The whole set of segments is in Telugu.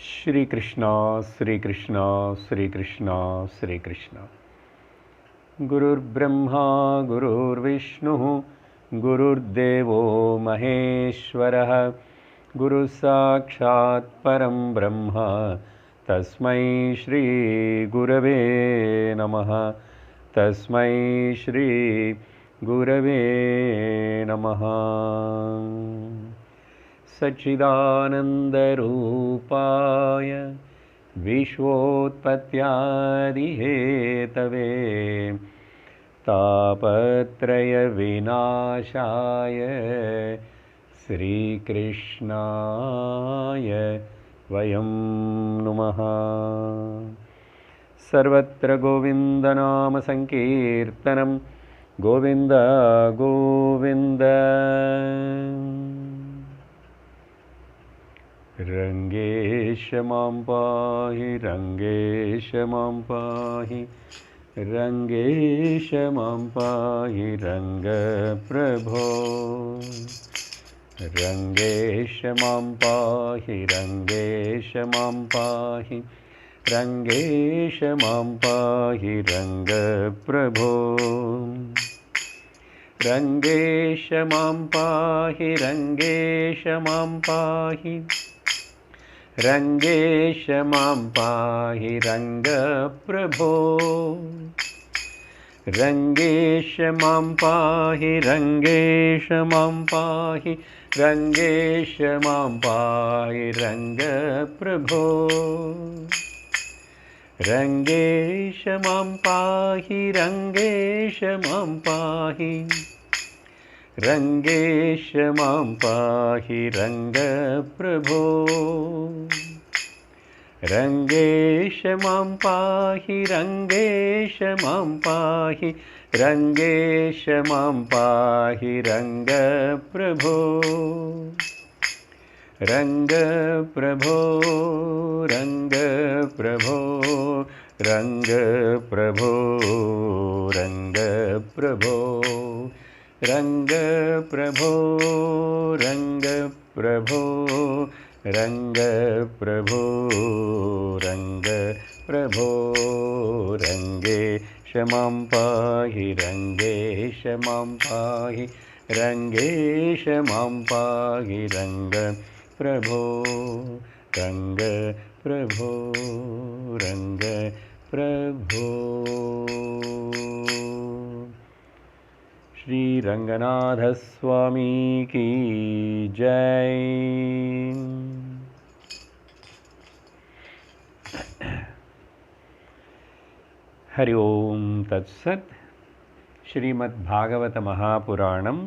श्री कृष्ण श्री कृष्ण श्री कृष्ण श्री कृष्ण। गुरुर्ब्रह्मा गुरुर्विष्णुः गुरुर्देवो महेश्वरः गुरुसाक्षात् परं ब्रह्म तस्मै श्री गुरवे नमः। तस्मै श्री गुरवे नमः। सच्चिदानन्दरूपाय विश्वोत्पत्त्यादिहेतवे तापत्रयविनाशाय श्रीकृष्णाय वयं नुमः। सर्वत्र गोविन्दनामसङ्कीर्तनं गोविन्द गोविन्द। रङ्गेश मां पाहि रङ्गेश मां पाहि रङ्गेश मां पाहि रङ्गप्रभो। रङ्गेश मां पाहि रङ्गेश मां पाहि रङ्गेश मां पाहि रङ्गप्रभो। रङ्गेश मां पाहि रङ्गेश मां पाहि रङ्गेश मां पाहि रङ्गप्रभो। रङ्गेश मां पाहि रङ्गेश मां पाहि रङ्गेश मां पाहि रङ्गप्रभो। रङ्गेश मां पाहि रङ्गेश मां पाहि रङ्गेश मां पाहि रङ्गप्रभो। रङ्गेश मां पाहि रङ्गेश मां पाहि रङ्गेश मां पाहि रङ्गप्रभो। रङ्गप्रभो रङ्गप्रभो रङ्गप्रभो रङ्गप्रभो रङ्गप्रभो रङ्गप्रभो रङ्गप्रभो रङ्गप्रभो। रङ्गेश मां पाहि रङ्गेश मां पाहि रङ्गेश मां पाहि रङ्गप्रभो। रङ्गप्रभो रङ्गप्रभो। श्री रंगनाथ स्वामी की जय। हरि ओम तत्सत्। श्रीमद्भागवत महापुराणं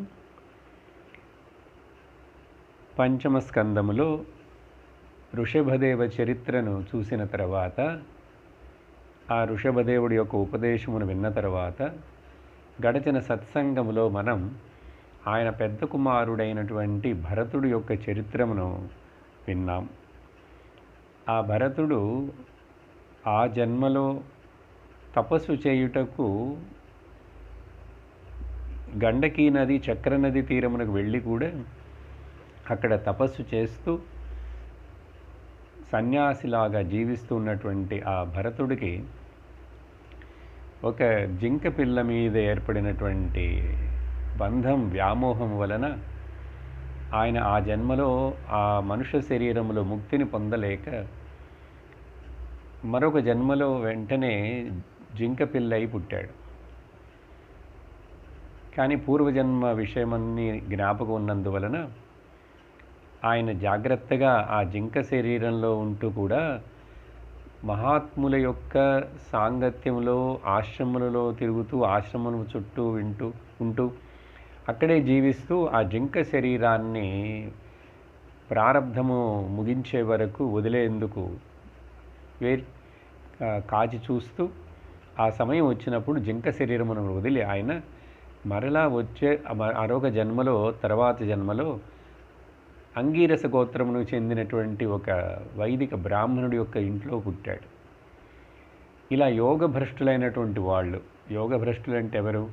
పంచమ స్కందములో ఋషభదేవ చరిత్రను చూసిన తర్వాత, ఆ ఋషభదేవుడి యొక్క ఉపదేశమును విన్న తర్వాత, గడచిన సత్సంగములో మనం ఆయన పెద్ద కుమారుడైనటువంటి భరతుడి యొక్క చరిత్రమును విన్నాం. ఆ భరతుడు ఆ జన్మలో తపస్సు చేయుటకు గండకీ నది చక్రనది తీరమునకు వెళ్ళి కూడా అక్కడ తపస్సు చేస్తూ సన్యాసిలాగా జీవిస్తూ ఉన్నటువంటి ఆ భరతుడికి ఒక జింక పిల్ల మీద ఏర్పడినటువంటి బంధం వ్యామోహం వలన ఆయన ఆ జన్మలో ఆ మనుష్య శరీరంలో ముక్తిని పొందలేక మరొక జన్మలో వెంటనే జింక పిల్ల అయి పుట్టాడు. కానీ పూర్వజన్మ విషయమన్నీ జ్ఞాపకం ఉన్నందువలన ఆయన జాగ్రత్తగా ఆ జింక శరీరంలో ఉంటూ కూడా మహాత్ముల యొక్క సాంగత్యంలో ఆశ్రమములలో తిరుగుతూ ఆశ్రమం చుట్టూ ఉంటూ అక్కడే జీవిస్తూ ఆ జింక శరీరాన్ని ప్రారబ్ధము ముగించే వరకు వదిలేందుకు కాచి చూస్తూ, ఆ సమయం వచ్చినప్పుడు జింక శరీరమును వదిలి ఆయన మరలా వచ్చే మరొక జన్మలో, తర్వాత జన్మలో అంగీరస గోత్రమును చెందినటువంటి ఒక వైదిక బ్రాహ్మణుడి యొక్క ఇంట్లో పుట్టాడు. ఇలా యోగభ్రష్టులైనటువంటి వాళ్ళు, యోగభ్రష్టులు అంటే ఎవరు?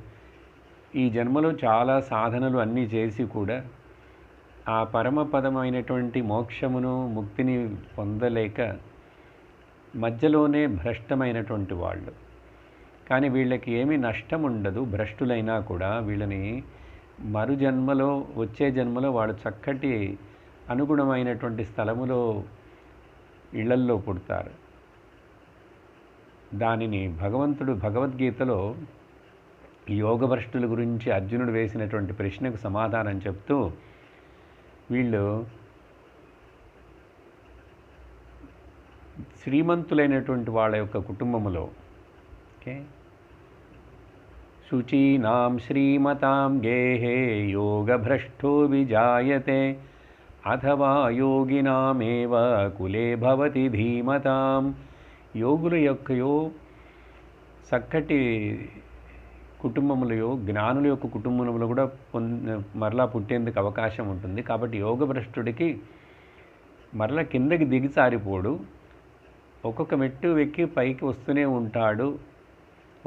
ఈ జన్మలో చాలా సాధనలు అన్నీ చేసి కూడా ఆ పరమపదమైనటువంటి మోక్షమును ముక్తిని పొందలేక మధ్యలోనే భ్రష్టమైనటువంటి వాళ్ళు. కానీ వీళ్ళకి ఏమీ నష్టం ఉండదు. భ్రష్టులైనా కూడా వీళ్ళని మరు జన్మలో, వచ్చే జన్మలో వాళ్ళు చక్కటి అనుగుణమైనటువంటి స్థలములో, ఇళ్లల్లో పుడతారు. దానిని భగవంతుడు భగవద్గీతలో యోగభ్రష్టుల గురించి అర్జునుడు వేసినటువంటి ప్రశ్నకు సమాధానం చెప్తూ, వీళ్ళు శ్రీమంతులైనటువంటి వాళ్ళ యొక్క కుటుంబములో, ఓకే, శుచీనాం శ్రీమతాం గేహే యోగభ్రష్టో విజాయతే అథవా యోగినామేవ కులే భవతి ధీమతాం. యోగుల యొక్కయో చక్కటి కుటుంబములయో, జ్ఞానుల యొక్క కుటుంబములు కూడా మరలా పుట్టేందుకు అవకాశం ఉంటుంది. కాబట్టి యోగభ్రష్టుడికి మరలా కిందకి దిగిసారిపోడు, ఒక్కొక్క మెట్టు ఎక్కి పైకి వస్తూనే ఉంటాడు,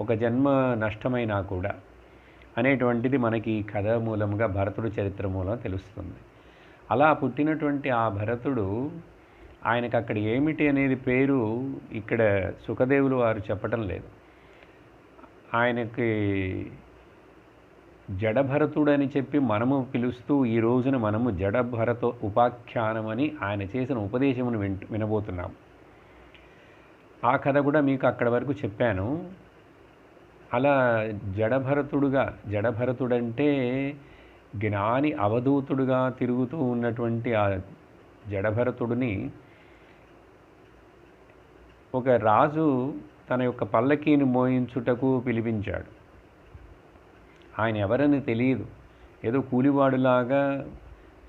ఒక జన్మ నష్టమైనా కూడా అనేటువంటిది మనకి ఈ కథ మూలంగా, భరతుడు చరిత్ర మూలం తెలుస్తుంది. అలా పుట్టినటువంటి ఆ భరతుడు, ఆయనకు అక్కడ ఏమిటి అనేది పేరు ఇక్కడ సుఖదేవులు వారు చెప్పటం లేదు. ఆయనకి జడభరతుడు అని చెప్పి మనము పిలుస్తూ ఈ రోజున మనము జడభరత ఉపాఖ్యానం అని ఆయన చేసిన ఉపదేశమును వినబోతున్నాం. ఆ కథ కూడా మీకు అక్కడ వరకు చెప్పాను. అలా జడభరతుడంటే జ్ఞాని అవధూతుడుగా తిరుగుతూ ఉన్నటువంటి ఆ జడభరతుడిని ఒక రాజు తన యొక్క పల్లకీని మోయించుటకు పిలిపించాడు. ఆయన ఎవరని తెలియదు, ఏదో కూలివాడులాగా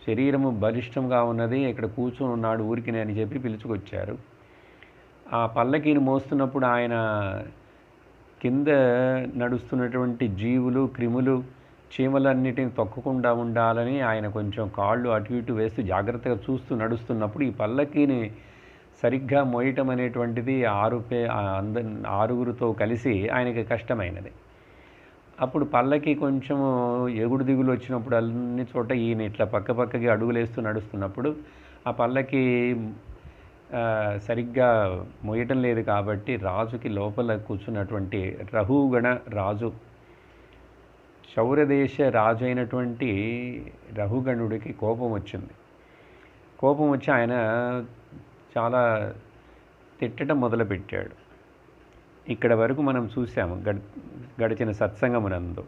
శరీరము బలిష్టంగా ఉన్నది, ఇక్కడ కూర్చొని ఉన్నాడు ఊరికినే అని చెప్పి పిలుచుకొచ్చారు. ఆ పల్లకీని మోస్తున్నప్పుడు ఆయన కింద నడుస్తున్నటువంటి జీవులు, క్రిములు, చీమలన్నిటిని తొక్కకుండా ఉండాలని ఆయన కొంచెం కాళ్ళు అటు ఇటు వేస్తూ జాగ్రత్తగా చూస్తూ నడుస్తున్నప్పుడు ఈ పల్లకీని సరిగ్గా మోయటం అనేటువంటిది ఆరుగురితో కలిసి ఆయనకి కష్టమైనది. అప్పుడు పల్లకి కొంచెం ఎగుడు దిగులు వచ్చినప్పుడు అన్ని చోట ఈయన ఇట్లా పక్కకి అడుగులేస్తూ నడుస్తున్నప్పుడు ఆ పల్లకి సరిగ్గా మోయటం లేదు. కాబట్టి రాజుకి లోపల కూర్చున్నటువంటి రహుగణ రాజు, శౌరదేశ రాజు అయినటువంటి రహుగణుడికి కోపం వచ్చింది. కోపం వచ్చి ఆయన చాలా తిట్టడం మొదలుపెట్టాడు. ఇక్కడ వరకు మనం చూసాము గడిచిన సత్సంగమునందు.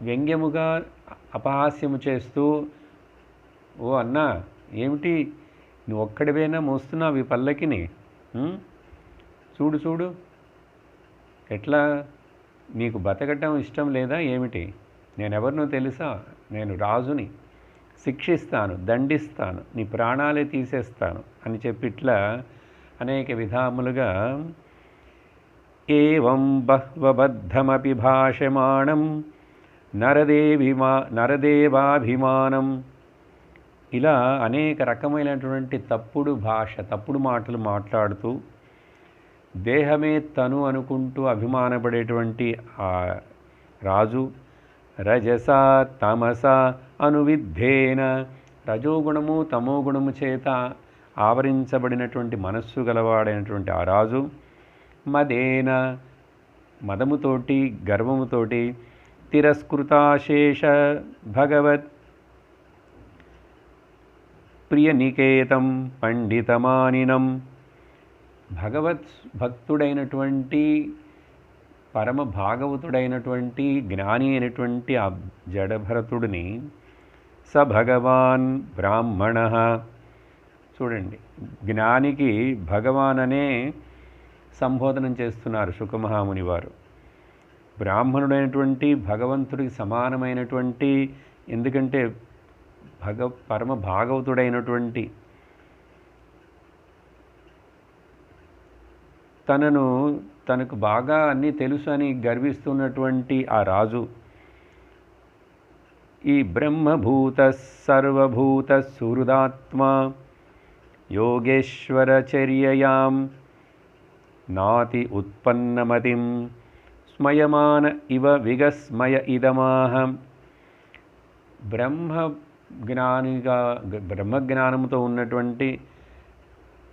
వ్యంగ్యముగా అపహాస్యము చేస్తూ, ఓ అన్నా, ఏమిటి నువ్వు ఒక్కడివేనా మోస్తున్నావు ఈ పల్లకిని? చూడు చూడు ఎట్లా, నీకు బతకటం ఇష్టం లేదా ఏమిటి? నేనెవరినో తెలుసా? నేను రాజుని, శిక్షిస్తాను, దండిస్తాను, నీ ప్రాణాలే తీసేస్తాను అని చెప్పి ఇట్లా అనేక విధాములుగా ఏవం బహ్వబద్ధమపి భాషమాణం నరదేవాభిమానం, ఇలా అనేక రకమైనటువంటి తప్పుడు భాష, తప్పుడు మాటలు మాట్లాడుతూ దేహమే తను అనుకుంటూ అభిమానపడేటువంటి ఆ రాజు రజస తమస అనువిద్ధేన, రజోగుణము తమోగుణము చేత ఆవరించబడినటువంటి మనస్సు గలవాడైనటువంటి ఆ రాజు మదేన, మదముతోటి గర్వముతోటి తిరస్కృతాశేష భగవత్ ప్రియనికేతం పండితమానినం, భగవత్ భక్తుడైనటువంటి పరమ భాగవతుడైనటువంటి జ్ఞాని అయినటువంటి ఆ జడభరతుడిని స భగవాన్ బ్రాహ్మణ, చూడండి జ్ఞానికి భగవాన్ అనే సంబోధనం చేస్తున్నారు శుకమహాముని వారు. బ్రాహ్మణుడైనటువంటి భగవంతుడికి సమానమైనటువంటి, ఎందుకంటే పరమ భాగవతుడైనటువంటి, తనకు బాగా అన్నీ తెలుసు అని గర్విస్తున్నటువంటి ఆ రాజు ఈ బ్రహ్మభూత సర్వభూత సుహృదాత్మా యోగేశ్వరచర్యయాం నాతి ఉత్పన్నమతిం స్మయమాన ఇవ విగస్మయ ఇదమాహం, బ్రహ్మ జ్ఞానిగా బ్రహ్మజ్ఞానముతో ఉన్నటువంటి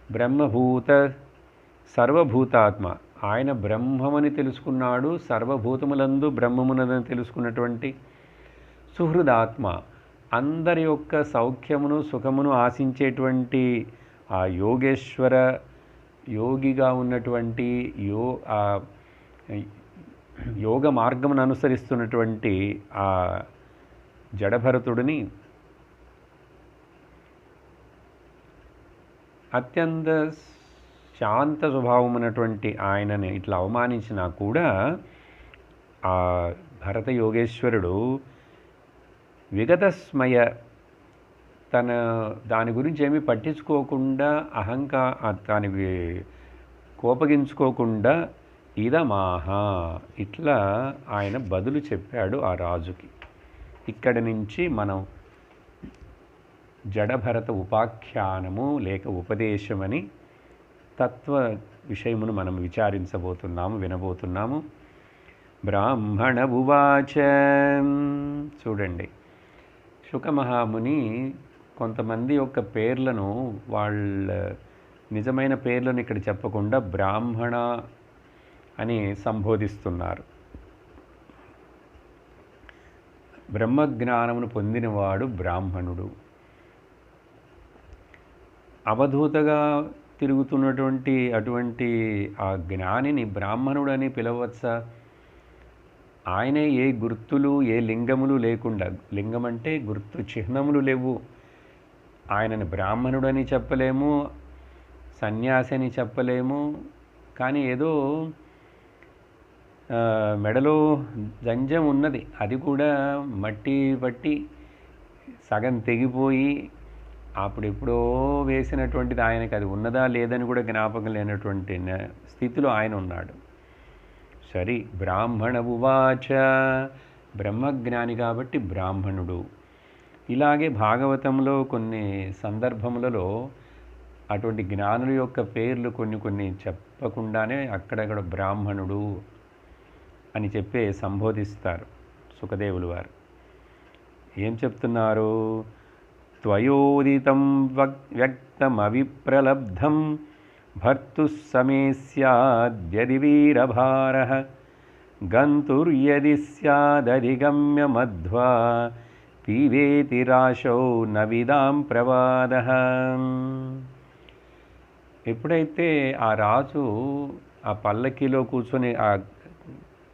బ్రహ్మభూత సర్వభూతాత్మ, ఆయన బ్రహ్మమని తెలుసుకున్నాడు, సర్వభూతములందు బ్రహ్మమునదని తెలుసుకున్నటువంటి సుహృదాత్మ, అందరి యొక్క సౌఖ్యమును సుఖమును ఆశించేటువంటి ఆ యోగేశ్వర యోగిగా ఉన్నటువంటి యోగ మార్గమును అనుసరిస్తున్నటువంటి ఆ జడభరతుడిని అత్యంత శాంత స్వభావమైనటువంటి ఆయనని ఇట్లా అవమానించినా కూడా ఆ భరత యోగేశ్వరుడు విగతస్మయ దాని గురించి ఏమీ పట్టించుకోకుండా దానికి కోపగించుకోకుండా ఇదమాహ ఇట్లా ఆయన బదులు చెప్పాడు ఆ రాజుకి. ఇక్కడి నుంచి మనం జడభరత ఉపాఖ్యానము లేక ఉపదేశమని తత్వ విషయమును మనం విచారించబోతున్నాము, వినబోతున్నాము. బ్రాహ్మణ ఉవాచ. చూడండి, శుకమహాముని కొంతమంది యొక్క పేర్లను, వాళ్ళ నిజమైన పేర్లను ఇక్కడ చెప్పకుండా బ్రాహ్మణ అని సంబోధిస్తున్నారు. బ్రహ్మజ్ఞానమును పొందినవాడు బ్రాహ్మణుడు. అవధూతగా తిరుగుతున్నటువంటి అటువంటి ఆ జ్ఞానిని బ్రాహ్మణుడు అని పిలవచ్చా? ఆయనే ఏ గుర్తులు ఏ లింగములు లేకుండా, లింగం అంటే గుర్తు చిహ్నములు లేవు, ఆయనని బ్రాహ్మణుడని చెప్పలేము, సన్యాసి అని చెప్పలేము. కానీ ఏదో మెడలో జంజం ఉన్నది, అది కూడా మట్టి పట్టి సగం తెగిపోయి అప్పుడెప్పుడో వేసినటువంటిది, ఆయనకి అది ఉన్నదా లేదని కూడా జ్ఞాపకం లేనటువంటి స్థితిలో ఆయన ఉన్నాడు. సరి, బ్రాహ్మణ ఉవాచ, బ్రహ్మజ్ఞాని కాబట్టి బ్రాహ్మణుడు. ఇలాగే భాగవతంలో కొన్ని సందర్భములలో అటువంటి జ్ఞానుల యొక్క పేర్లు కొన్ని చెప్పకుండానే అక్కడక్కడ బ్రాహ్మణుడు అని చెప్పి సంబోధిస్తారు సుఖదేవులు వారు. ఏం చెప్తున్నారు? త్వయోదితం వ్యక్తమవిప్రలబ్ధం భర్తు సమే స్యాద్యది వీరభారః గంతుర్యది స్యాదధిగమ్య మధ్వా పీవేతి రాశౌ నవిదాం ప్రవాదః. ఎప్పుడైతే ఆ రాజు ఆ పల్లకీలో కూర్చొని ఆ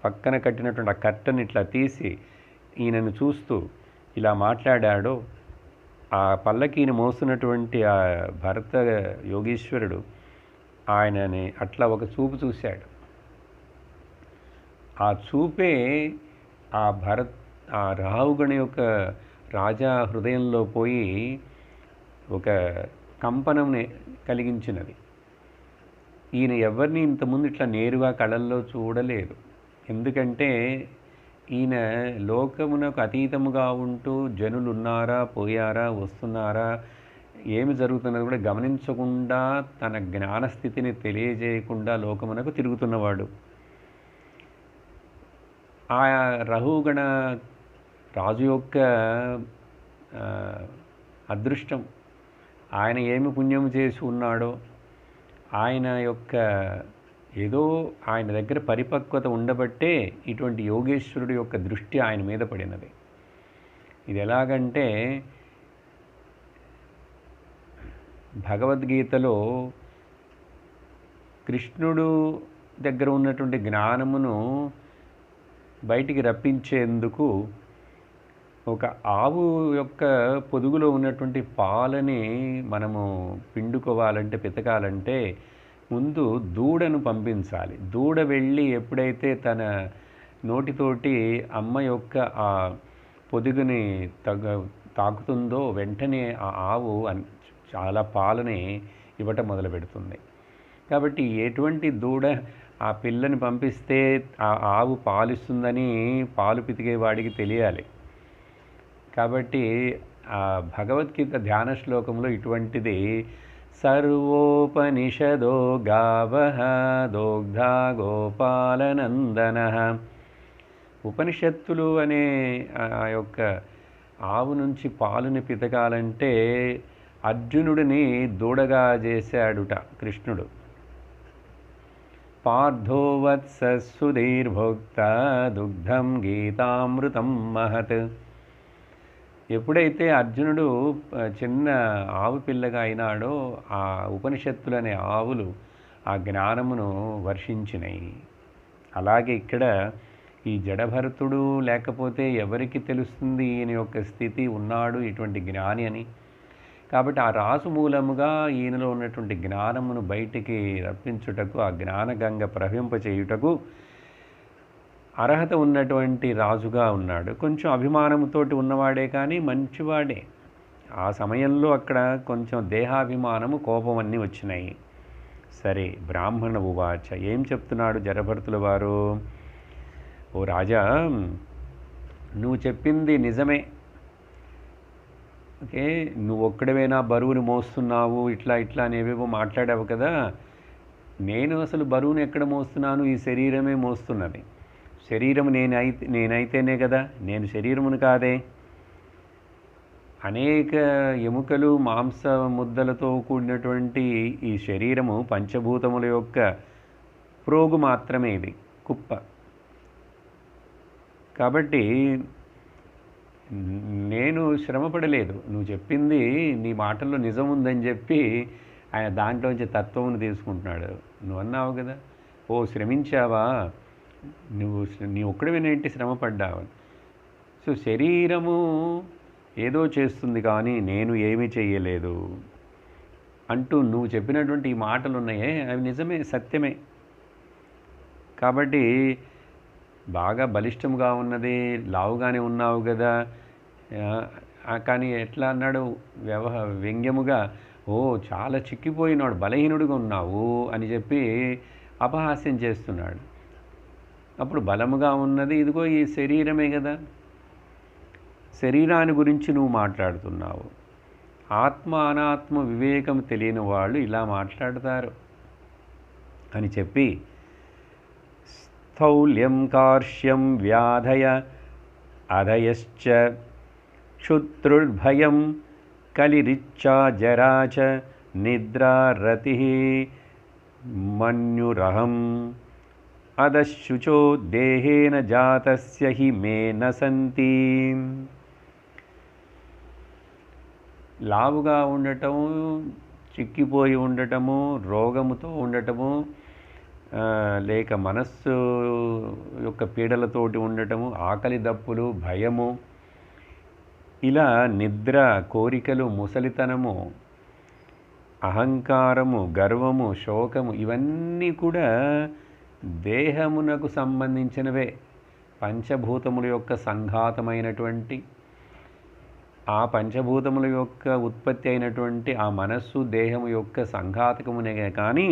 పక్కన కట్టినటువంటి ఆ కట్టని ఇట్లా తీసి ఈయనను చూస్తూ ఇలా మాట్లాడాడో, ఆ పల్లకీని మోస్తున్నటువంటి ఆ భరత యోగీశ్వరుడు ఆయనని అట్లా ఒక చూపు చూశాడు. ఆ చూపే ఆ రాహుగణ యొక్క రాజా హృదయంలో పోయి ఒక కంపనంని కలిగించినది. ఈయన ఎవరిని ఇంతకుముందు ఇట్లా నేరుగా కళల్లో చూడలేదు. ఎందుకంటే ఈయన లోకమునకు అతీతముగా ఉంటూ జనులు ఉన్నారా, పోయారా, వస్తున్నారా, ఏమి జరుగుతున్నది కూడా గమనించకుండా, తన జ్ఞానస్థితిని తెలియజేయకుండా లోకమునకు తిరుగుతున్నవాడు. ఆ రహుగణ రాజు యొక్క అదృష్టం, ఆయన ఏమి పుణ్యం చేసి ఉన్నాడో, ఆయన యొక్క ఏదో ఆయన దగ్గర పరిపక్వత ఉండబట్టే ఇటువంటి యోగేశ్వరుడు యొక్క దృష్టి ఆయన మీద పడినది. ఇది ఎలాగంటే భగవద్గీతలో కృష్ణుడు దగ్గర ఉన్నటువంటి జ్ఞానమును బయటికి రప్పించేందుకు ఒక ఆవు యొక్క పొదుగులో ఉన్నటువంటి పాలని మనము పిండుకోవాలంటే, పితకాలంటే ముందు దూడను పంపించాలి. దూడ వెళ్ళి ఎప్పుడైతే తన నోటితోటి అమ్మ యొక్క ఆ పొదుగుని తాకుతుందో వెంటనే ఆ ఆవు చాలా పాలని ఇవ్వటం మొదలు పెడుతుంది. కాబట్టి ఎటువంటి దూడ ఆ పిల్లని పంపిస్తే ఆ ఆవు పాలిస్తుందని పాలు పితికే వాడికి తెలియాలి. కాబట్టి ఆ భగవద్గీత ధ్యాన శ్లోకంలో ఇటువంటిది సర్వోపనిషదో గావః దోగ్ధా గోపాలనందనః. ఉపనిషత్తులు అనే ఆ యొక్క ఆవు నుంచి పాలుని పితకాలంటే అర్జునుడిని దూడగా చేశాడుట కృష్ణుడు. పార్థో వత్స సుధీర్భోక్త దుగ్ధం గీతామృతం మహత్. ఎప్పుడైతే అర్జునుడు చిన్న ఆవు పిల్లగా అయినాడో ఆ ఉపనిషత్తులనే ఆవులు ఆ జ్ఞానమును వర్షించినాయి. అలాగే ఇక్కడ ఈ జడభరతుడు లేకపోతే ఎవరికి తెలుస్తుంది ఈయన యొక్క స్థితి ఉన్నాడు ఇటువంటి జ్ఞాని అని. కాబట్టి ఆ రాసు మూలముగా ఈయనలో ఉన్నటువంటి జ్ఞానమును బయటికి రప్పించుటకు, ఆ జ్ఞానగంగ ప్రవహింపచేయుటకు అర్హత ఉన్నటువంటి రాజుగా ఉన్నాడు. కొంచెం అభిమానముతోటి ఉన్నవాడే కానీ మంచివాడే. ఆ సమయంలో అక్కడ కొంచెం దేహాభిమానము, కోపం అన్నీ వచ్చినాయి. సరే, బ్రాహ్మణ ఉవాచ, ఏం చెప్తున్నాడు జడభరతుల వారు? ఓ రాజా, నువ్వు చెప్పింది నిజమే. ఓకే, నువ్వు ఒక్కడవేనా బరువుని మోస్తున్నావు, ఇట్లా ఇట్లా అనేవేవో మాట్లాడావు కదా. నేను అసలు బరువును ఎక్కడ మోస్తున్నాను? ఈ శరీరమే మోస్తున్నది. శరీరం నేనైతేనే కదా, నేను శరీరమును కాదే. అనేక ఎముకలు, మాంస ముద్దలతో కూడినటువంటి ఈ శరీరము పంచభూతముల యొక్క ప్రోగు మాత్రమే, ఇది కుప్ప. కాబట్టి నేను శ్రమపడలేదు. నువ్వు చెప్పింది నీ మాటల్లో నిజం ఉందని చెప్పి ఆయన దాంట్లోంచి తత్వమును తీసుకుంటున్నాడు. నువ్వు అన్నావు కదా, ఓ శ్రమించావా, నీ ఒక్కడివేనేంటి శ్రమపడ్డావు. సో శరీరము ఏదో చేస్తుంది కానీ నేను ఏమీ చెయ్యలేదు అంటూ నువ్వు చెప్పినటువంటి ఈ మాటలు ఉన్నాయే, అవి నిజమే, సత్యమే. కాబట్టి బాగా బలిష్టంగా ఉన్నది, లావుగానే ఉన్నావు కదా. కానీ ఎట్లా అన్నాడు వ్యంగ్యముగా, ఓ చాలా చిక్కిపోయినాడు, బలహీనుడిగా ఉన్నావు అని చెప్పి అపహాస్యం చేస్తున్నాడు. అప్పుడు బలముగా ఉన్నది ఇదిగో ఈ శరీరమే కదా. శరీరాన్ని గురించి నువ్వు మాట్లాడుతున్నావు. ఆత్మ అనాత్మ వివేకం తెలియని వాళ్ళు ఇలా మాట్లాడతారు అని చెప్పి, స్థౌల్యం కార్ష్యం వ్యాధయ అధయశ్చ క్షుత్రుర్భయం కలిరిచ్చా జరాచ నిద్రారతి మన్యురహం అదశుచో దేహేన జాతస్య హి మే న సంతి. లావుగా ఉండటము, చిక్కిపోయి ఉండటము, రోగముతో ఉండటము, లేక మనస్సు యొక్క పీడలతోటి ఉండటము, ఆకలి దప్పులు, భయము, ఇలా నిద్ర, కోరికలు, ముసలితనము, అహంకారము, గర్వము, శోకము, ఇవన్నీ కూడా దేహమునకు సంబంధించినవే. పంచభూతముల యొక్క సంఘాతమైనటువంటి, ఆ పంచభూతముల యొక్క ఉత్పత్తి అయినటువంటి ఆ మనస్సు దేహము యొక్క సంఘాతకమునే కానీ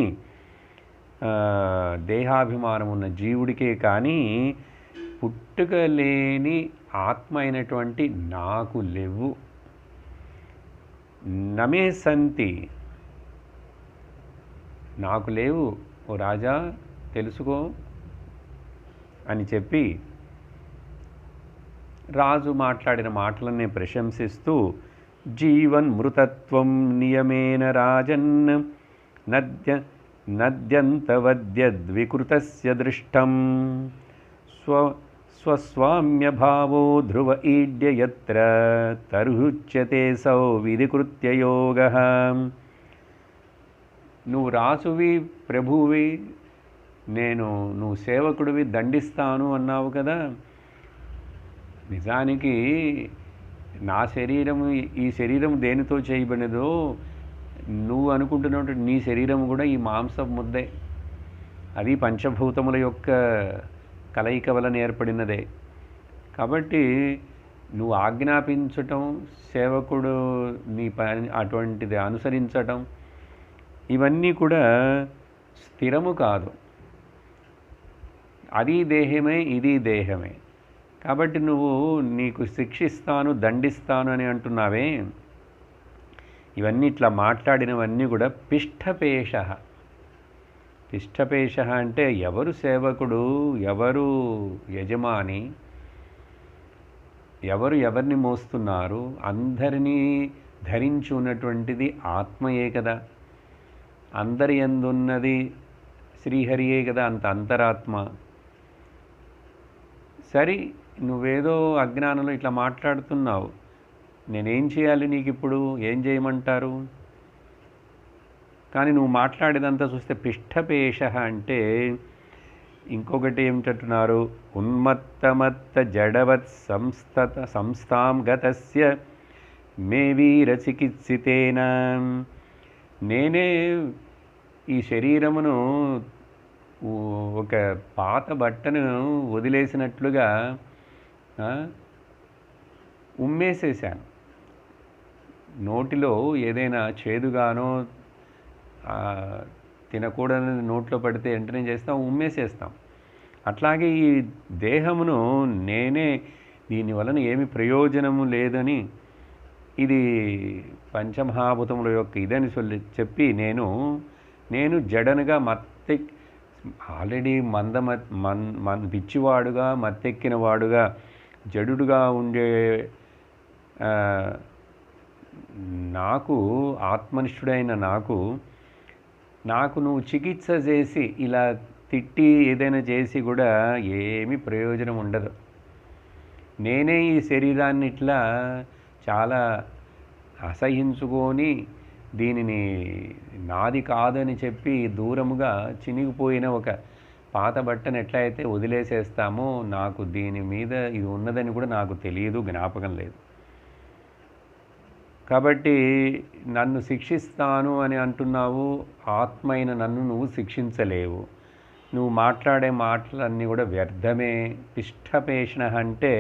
దేహాభిమానం ఉన్న జీవుడికే కానీ పుట్టుక లేని ఆత్మ అయినటువంటి నాకు లేవు. నమే సంతి, నాకు లేవు ఓ రాజా, తెలుసుకో అని చెప్పి రాజు మాట్లాడిన మాటలనే ప్రశంసిస్తూ, జీవన్ మృతత్వం నియమేన రాజన్ నద్యంతవద్యద్వికృతస్య దృష్టం స్వస్వామ్యభావో ధ్రువ ఈడ్య యత్ర తరుహుచ్యతే సౌ విధికృత్య యోగః. నువ్వు రాజువి, ప్రభువి, నువ్వు సేవకుడివి, దండిస్తాను అన్నావు కదా. నిజానికి నా శరీరము, ఈ శరీరం దేనితో చేయబడినదో నువ్వు అనుకుంటున్నట్టు నీ శరీరం కూడా ఈ మాంసం ముద్దే. అది పంచభూతముల యొక్క కలయిక వలన ఏర్పడినదే. కాబట్టి నువ్వు ఆజ్ఞాపించటం, సేవకుడు నీ పని అటువంటిది అనుసరించటం, ఇవన్నీ కూడా స్థిరము కాదు. అది దేహమే, ఇది దేహమే. కాబట్టి నువ్వు నీకు శిక్షిస్తాను, దండిస్తాను అని అంటున్నావే, ఇవన్నీ ఇట్లా మాట్లాడినవన్నీ కూడా పిష్టపేష. పిష్టపేష అంటే ఎవరు సేవకుడు, ఎవరు యజమాని, ఎవరు ఎవరిని మోస్తున్నారు? అందరినీ ధరించి ఉన్నటువంటిది ఆత్మయే కదా. అందరి యందున్నది శ్రీహరియే కదా, అంత అంతరాత్మ. సరే, నువ్వేదో అజ్ఞానంలో ఇట్లా మాట్లాడుతున్నావు, నేనేం చేయాలి నీకు? ఇప్పుడు ఏం చేయమంటారు? కానీ నువ్వు మాట్లాడేదంతా చూస్తే పిష్టపేష అంటే ఇంకొకటి ఏమిటంటున్నారు? ఉన్మత్తమత్త జడవత్ సంస్థాం గతస్య మే వీర చికిత్సితేన. నేనే ఈ శరీరమును ఒక పాత బట్టను వదిలేసినట్లుగా ఉమ్మేసేసాను. నోటిలో ఏదైనా చేదుగానో తినకూడని నోట్లో పడితే వెంటనే చేస్తాం, ఉమ్మేసేస్తాం. అట్లాగే ఈ దేహమును నేనే దీని వలన ఏమి ప్రయోజనము లేదని, ఇది పంచమహాభూతముల యొక్క ఇదని చెప్పి నేను జడనుగా ఆల్రెడీ పిచ్చివాడుగా మత్తెక్కిన వాడుగా జడుడుగా ఉండే నాకు, ఆత్మనిష్ఠుడైన నాకు నువ్వు చికిత్స చేసి ఇలా తిట్టి ఏదైనా చేసి కూడా ఏమీ ప్రయోజనం ఉండదు. నేనే ఈ శరీరాన్ని ఇట్లా చాలా అసహించుకొని దీనిని నాది కాదని చెప్పి దూరముగా చినిగిపోయిన ఒక పాత బట్టను ఎట్లయితే వదిలేసేస్తామో, నాకు దీని మీద ఇది ఉన్నదని కూడా నాకు తెలియదు, జ్ఞాపకం లేదు. కాబట్టి నన్ను శిక్షిస్తాను అని అంటున్నావు, ఆత్మ అయిన నన్ను నువ్వు శిక్షించలేవు. నువ్వు మాట్లాడే మాటలన్నీ కూడా వ్యర్థమే. పిష్టపేషణ అంటే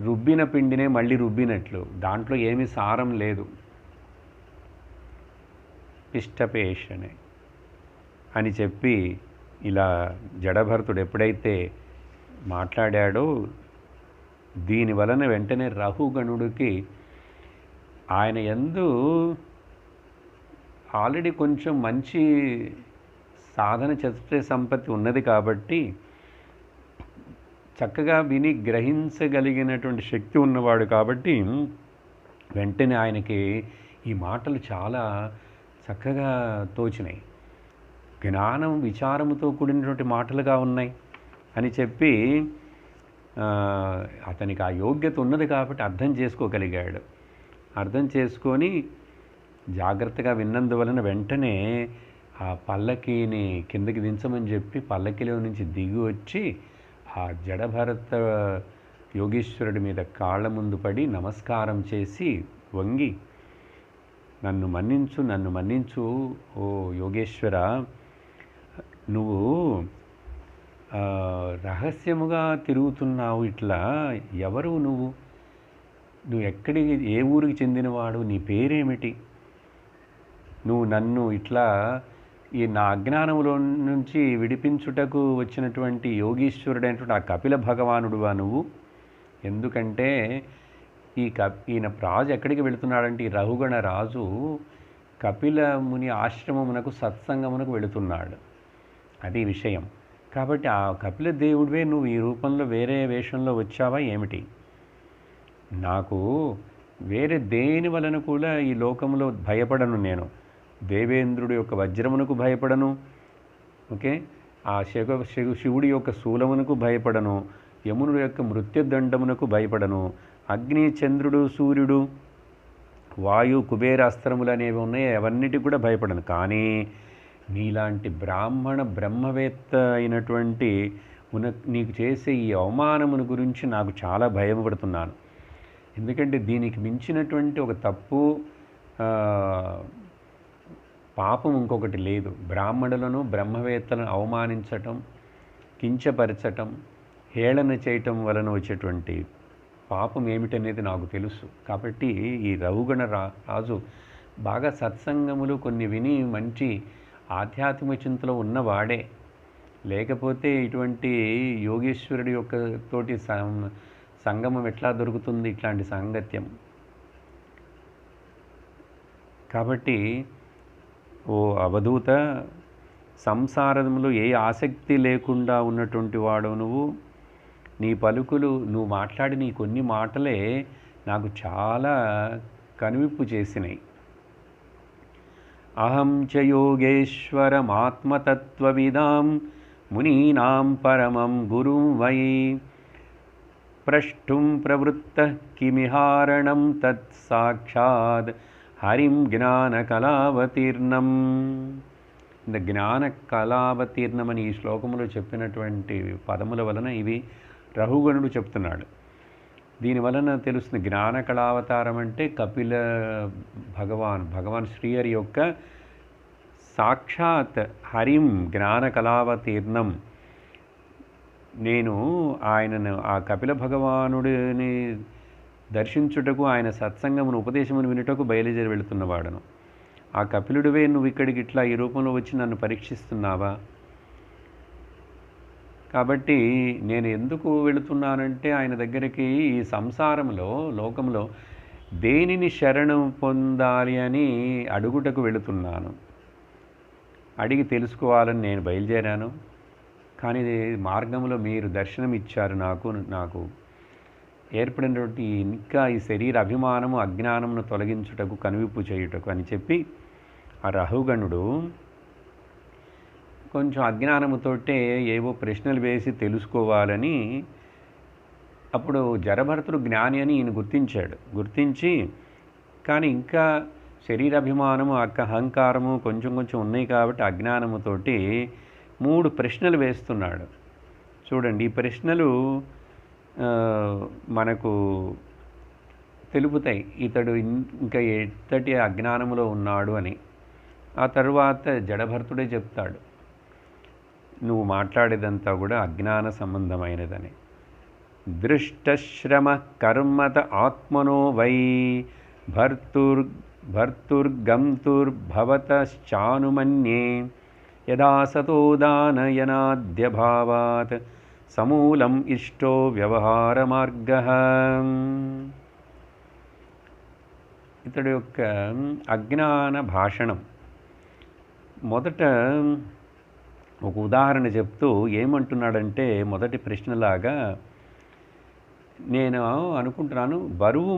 రుబ్బిన పిండినే మళ్ళీ రుబ్బినట్లు, దాంట్లో ఏమీ సారం లేదు. పిష్టపేషణే అని చెప్పి ఇలా జడభరతుడు ఎప్పుడైతే మాట్లాడాడో, దీని వలన వెంటనే రహుగణుడికి ఆయన యందు ఆల్రెడీ కొంచెం మంచి సాధన చతుర్య సంపత్తి ఉన్నది కాబట్టి, చక్కగా విని గ్రహించగలిగినటువంటి శక్తి ఉన్నవాడు కాబట్టి, వెంటనే ఆయనకి ఈ మాటలు చాలా చక్కగా తోచినాయి. జ్ఞానం విచారముతో కూడినటువంటి మాటలుగా ఉన్నాయి అని చెప్పి అతనికి ఆ యోగ్యత ఉన్నది కాబట్టి అర్థం చేసుకోగలిగాడు. అర్థం చేసుకొని జాగ్రత్తగా విన్నందువలన వెంటనే ఆ పల్లకీని కిందకి దించమని చెప్పి పల్లకిలో నుంచి దిగి వచ్చి ఆ జడభరత యోగీశ్వరుడి మీద కాళ్ళ ముందు పడి నమస్కారం చేసి వంగి, నన్ను మన్నించు ఓ యోగేశ్వర, నువ్వు రహస్యముగా తిరుగుతున్నావు ఇట్లా. ఎవరు నువ్వు ఎక్కడికి, ఏ ఊరికి చెందినవాడు, నీ పేరేమిటి? నువ్వు నన్ను ఇట్లా ఈ నా అజ్ఞానములో నుంచి విడిపించుటకు వచ్చినటువంటి యోగీశ్వరుడైనటువంటి ఆ కపిల భగవానుడువా నువ్వు? ఎందుకంటే ఈయన రాజు ఎక్కడికి వెళుతున్నాడంటే, ఈ రఘుగణ రాజు కపిల ముని ఆశ్రమమునకు సత్సంగమునకు వెళుతున్నాడు. అది విషయం. కాబట్టి ఆ కపిల దేవుడివే నువ్వు ఈ రూపంలో వేరే వేషంలో వచ్చావా ఏమిటి? నాకు వేరే దేని వలన కూడా ఈ లోకంలో భయపడను. నేను దేవేంద్రుడి యొక్క వజ్రమునకు భయపడను, ఓకే, ఆ శివుడి యొక్క శూలమునకు భయపడను, యమునుడి యొక్క మృత్యుదండమునకు భయపడను, అగ్ని, చంద్రుడు, సూర్యుడు, వాయు, కుబేర అస్త్రములు అనేవి ఉన్నాయి, అవన్నిటికి కూడా భయపడను. కానీ నీలాంటి బ్రహ్మవేత్త అయినటువంటి నీకు చేసే ఈ అవమానమును గురించి నాకు చాలా భయపడుతున్నాను. ఎందుకంటే దీనికి మించినటువంటి ఒక తప్పు పాపం ఇంకొకటి లేదు. బ్రాహ్మణులను, బ్రహ్మవేత్తలను అవమానించటం, కించపరచటం, హేళన చేయటం వలన వచ్చేటువంటి పాపం ఏమిటనేది నాకు తెలుసు. కాబట్టి ఈ రఘుగణ రాజు బాగా సత్సంగములు కొన్ని విని మంచి ఆధ్యాత్మిక చింతలో ఉన్నవాడే. లేకపోతే ఇటువంటి యోగేశ్వరుడి యొక్క తోటి సంగమం ఎట్లా దొరుకుతుంది, ఇట్లాంటి సాంగత్యం? కాబట్టి ఓ అవధూత, సంసారంలో ఏ ఆసక్తి లేకుండా ఉన్నటువంటి వాడు నువ్వు. నీ పలుకులు, నువ్వు మాట్లాడి నీ కొన్ని మాటలే నాకు చాలా కనువిప్పు చేసినాయి. అహం చ యోగేశ్వరమాత్మతత్వవిదాం మునీనాం పరమం గురుం వై ప్రష్టుం ప్రవృత్తః కిమిహారణం తత్ సాక్షాత్ హరిం జ్ఞానకళావతీర్ణం. ఇంత జ్ఞానకళావతీర్ణమని ఈ శ్లోకంలో చెప్పినటువంటి పదముల వలన ఇవి రఘుగణుడు చెప్తున్నాడు. దీని వలన తెలుస్తుంది జ్ఞానకళావతారం అంటే కపిల భగవాన్ శ్రీహరి యొక్క సాక్షాత్ హరిం జ్ఞానకళావతీర్ణం. నేను ఆయనను, ఆ కపిల భగవానుడిని దర్శించుటకు, ఆయన సత్సంగమును ఉపదేశమును వినుటకు బయలుదేరి వెళుతున్నవాడను. ఆ కపిలుడివే నువ్వు ఇక్కడికి ఇట్లా ఈ రూపంలో వచ్చి నన్ను పరీక్షిస్తున్నావా? కాబట్టి నేను ఎందుకు వెళుతున్నానంటే ఆయన దగ్గరికి ఈ సంసారంలో, లోకంలో దేనిని శరణం పొందాలి అని అడుగుటకు వెళుతున్నాను. అడిగి తెలుసుకోవాలని నేను బయలుదేరాను. కానీ మార్గంలో మీరు దర్శనం ఇచ్చారు నాకు ఏర్పడినటువంటి ఇంకా ఈ శరీర అభిమానము అజ్ఞానమును తొలగించుటకు, కనువిప్పు చేయుటకు అని చెప్పి ఆ రఘుగణుడు కొంచెం అజ్ఞానముతోటే ఏవో ప్రశ్నలు వేసి తెలుసుకోవాలని, అప్పుడు జడభరతుడు జ్ఞాని అని ఈయన గుర్తించి కానీ ఇంకా శరీరాభిమానము అహంకారము కొంచెం ఉన్నాయి కాబట్టి అజ్ఞానముతోటి 3 ప్రశ్నలు వేస్తున్నాడు. చూడండి, ఈ ప్రశ్నలు మనకు తెలుపుతాయి ఇతడు ఇంకా ఎంతటి అజ్ఞానములో ఉన్నాడు అని. ఆ తరువాత జడభరతుడే చెప్తాడు, నువ్వు మాట్లాడేదంతా కూడా అజ్ఞాన సంబంధమైనదని. దృష్టశ్రమ కర్మత ఆత్మనో వై భర్తుర్గంతుర్భవతశ్చానుమన్యే యదా సతోదానయనాద్యభావాత్ సమూలం ఇష్టో వ్యవహార మార్గ. ఇతడి యొక్క అజ్ఞాన భాషణం మొదట ఒక ఉదాహరణ చెప్తూ ఏమంటున్నాడంటే, మొదటి ప్రశ్నలాగా నేను అనుకుంటున్నాను, బరువు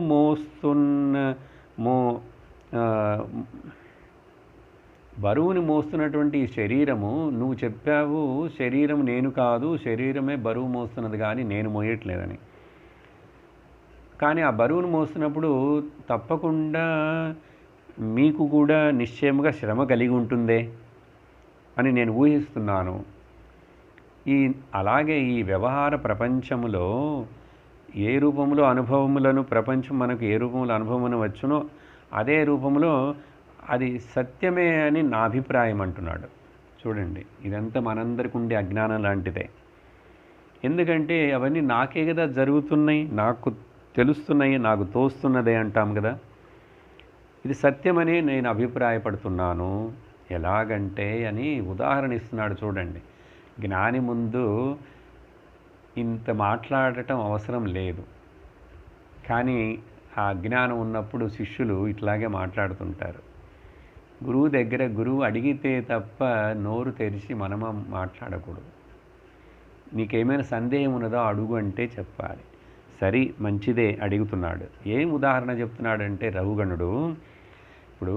బరువుని మోస్తున్నటువంటి ఈ శరీరము, నువ్వు చెప్పావు శరీరం నేను కాదు, శరీరమే బరువు మోస్తున్నది కానీ నేను మోయట్లేదని. కానీ ఆ బరువును మోస్తున్నప్పుడు తప్పకుండా మీకు కూడా నిశ్చయముగా శ్రమ కలిగి ఉంటుందే అని నేను ఊహిస్తున్నాను. అలాగే ఈ వ్యవహార ప్రపంచములో ఏ రూపంలో అనుభవములను, ప్రపంచం మనకు ఏ రూపంలో అనుభవమును వచ్చునో అదే రూపంలో అది సత్యమే అని నా అభిప్రాయం అంటున్నాడు. చూడండి, ఇదంతా మనందరికి ఉండే అజ్ఞానం లాంటిదే. ఎందుకంటే అవన్నీ నాకే కదా జరుగుతున్నాయి, నాకు తెలుస్తున్నాయి, నాకు తోస్తున్నదే అంటాం కదా. ఇది సత్యమని నేను అభిప్రాయపడుతున్నాను. ఎలాగంటే అని ఉదాహరణ ఇస్తున్నాడు. చూడండి, జ్ఞాని ముందు ఇంత మాట్లాడటం అవసరం లేదు, కానీ ఆ అజ్ఞానం ఉన్నప్పుడు శిష్యులు ఇట్లాగే మాట్లాడుతుంటారు. గురువు అడిగితే తప్ప నోరు తెరిచి మనం మాట్లాడకూడదు. నీకేమైనా సందేహం ఉన్నదో అడుగు అంటే చెప్పాలి. సరి, మంచిదే అడుగుతున్నాడు. ఏం ఉదాహరణ చెప్తున్నాడంటే రఘుగణుడు, ఇప్పుడు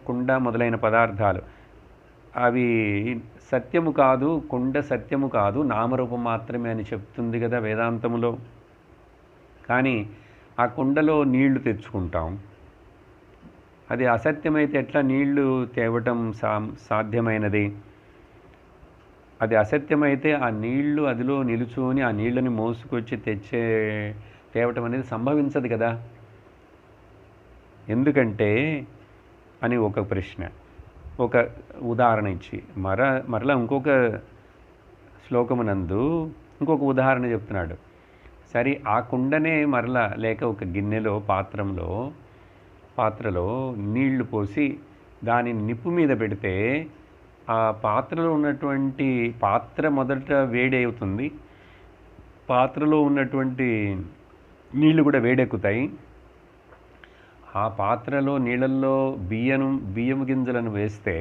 కుండ మొదలైన పదార్థాలు అవి సత్యము కాదు, కుండ సత్యము కాదు, నామరూపం మాత్రమే అని చెప్తుంది కదా వేదాంతములో. కానీ ఆ కుండలో నీళ్లు తెచ్చుకుంటాం, అది అసత్యమైతే ఎట్లా నీళ్లు తేవటం సాధ్యమైనది? అది అసత్యమైతే ఆ నీళ్లు అదిలో నిలుచుని ఆ నీళ్ళని మోసుకొచ్చి తేవటం అనేది సంభవించదు కదా. ఎందుకంటే అని ఒక ప్రశ్న, ఒక ఉదాహరణ ఇచ్చి మరలా ఇంకొక శ్లోకమునందు ఇంకొక ఉదాహరణ చెప్తున్నాడు. సరే, ఆ కుండనే మరలా లేక ఒక గిన్నెలో పాత్రలో నీళ్లు పోసి దానిని నిప్పు మీద పెడితే ఆ పాత్రలో ఉన్నటువంటి పాత్ర మొదట వేడి అవుతుంది, పాత్రలో ఉన్నటువంటి నీళ్లు కూడా వేడెక్కుతాయి. ఆ పాత్రలో నీళ్ళల్లో బియ్యము గింజలను వేస్తే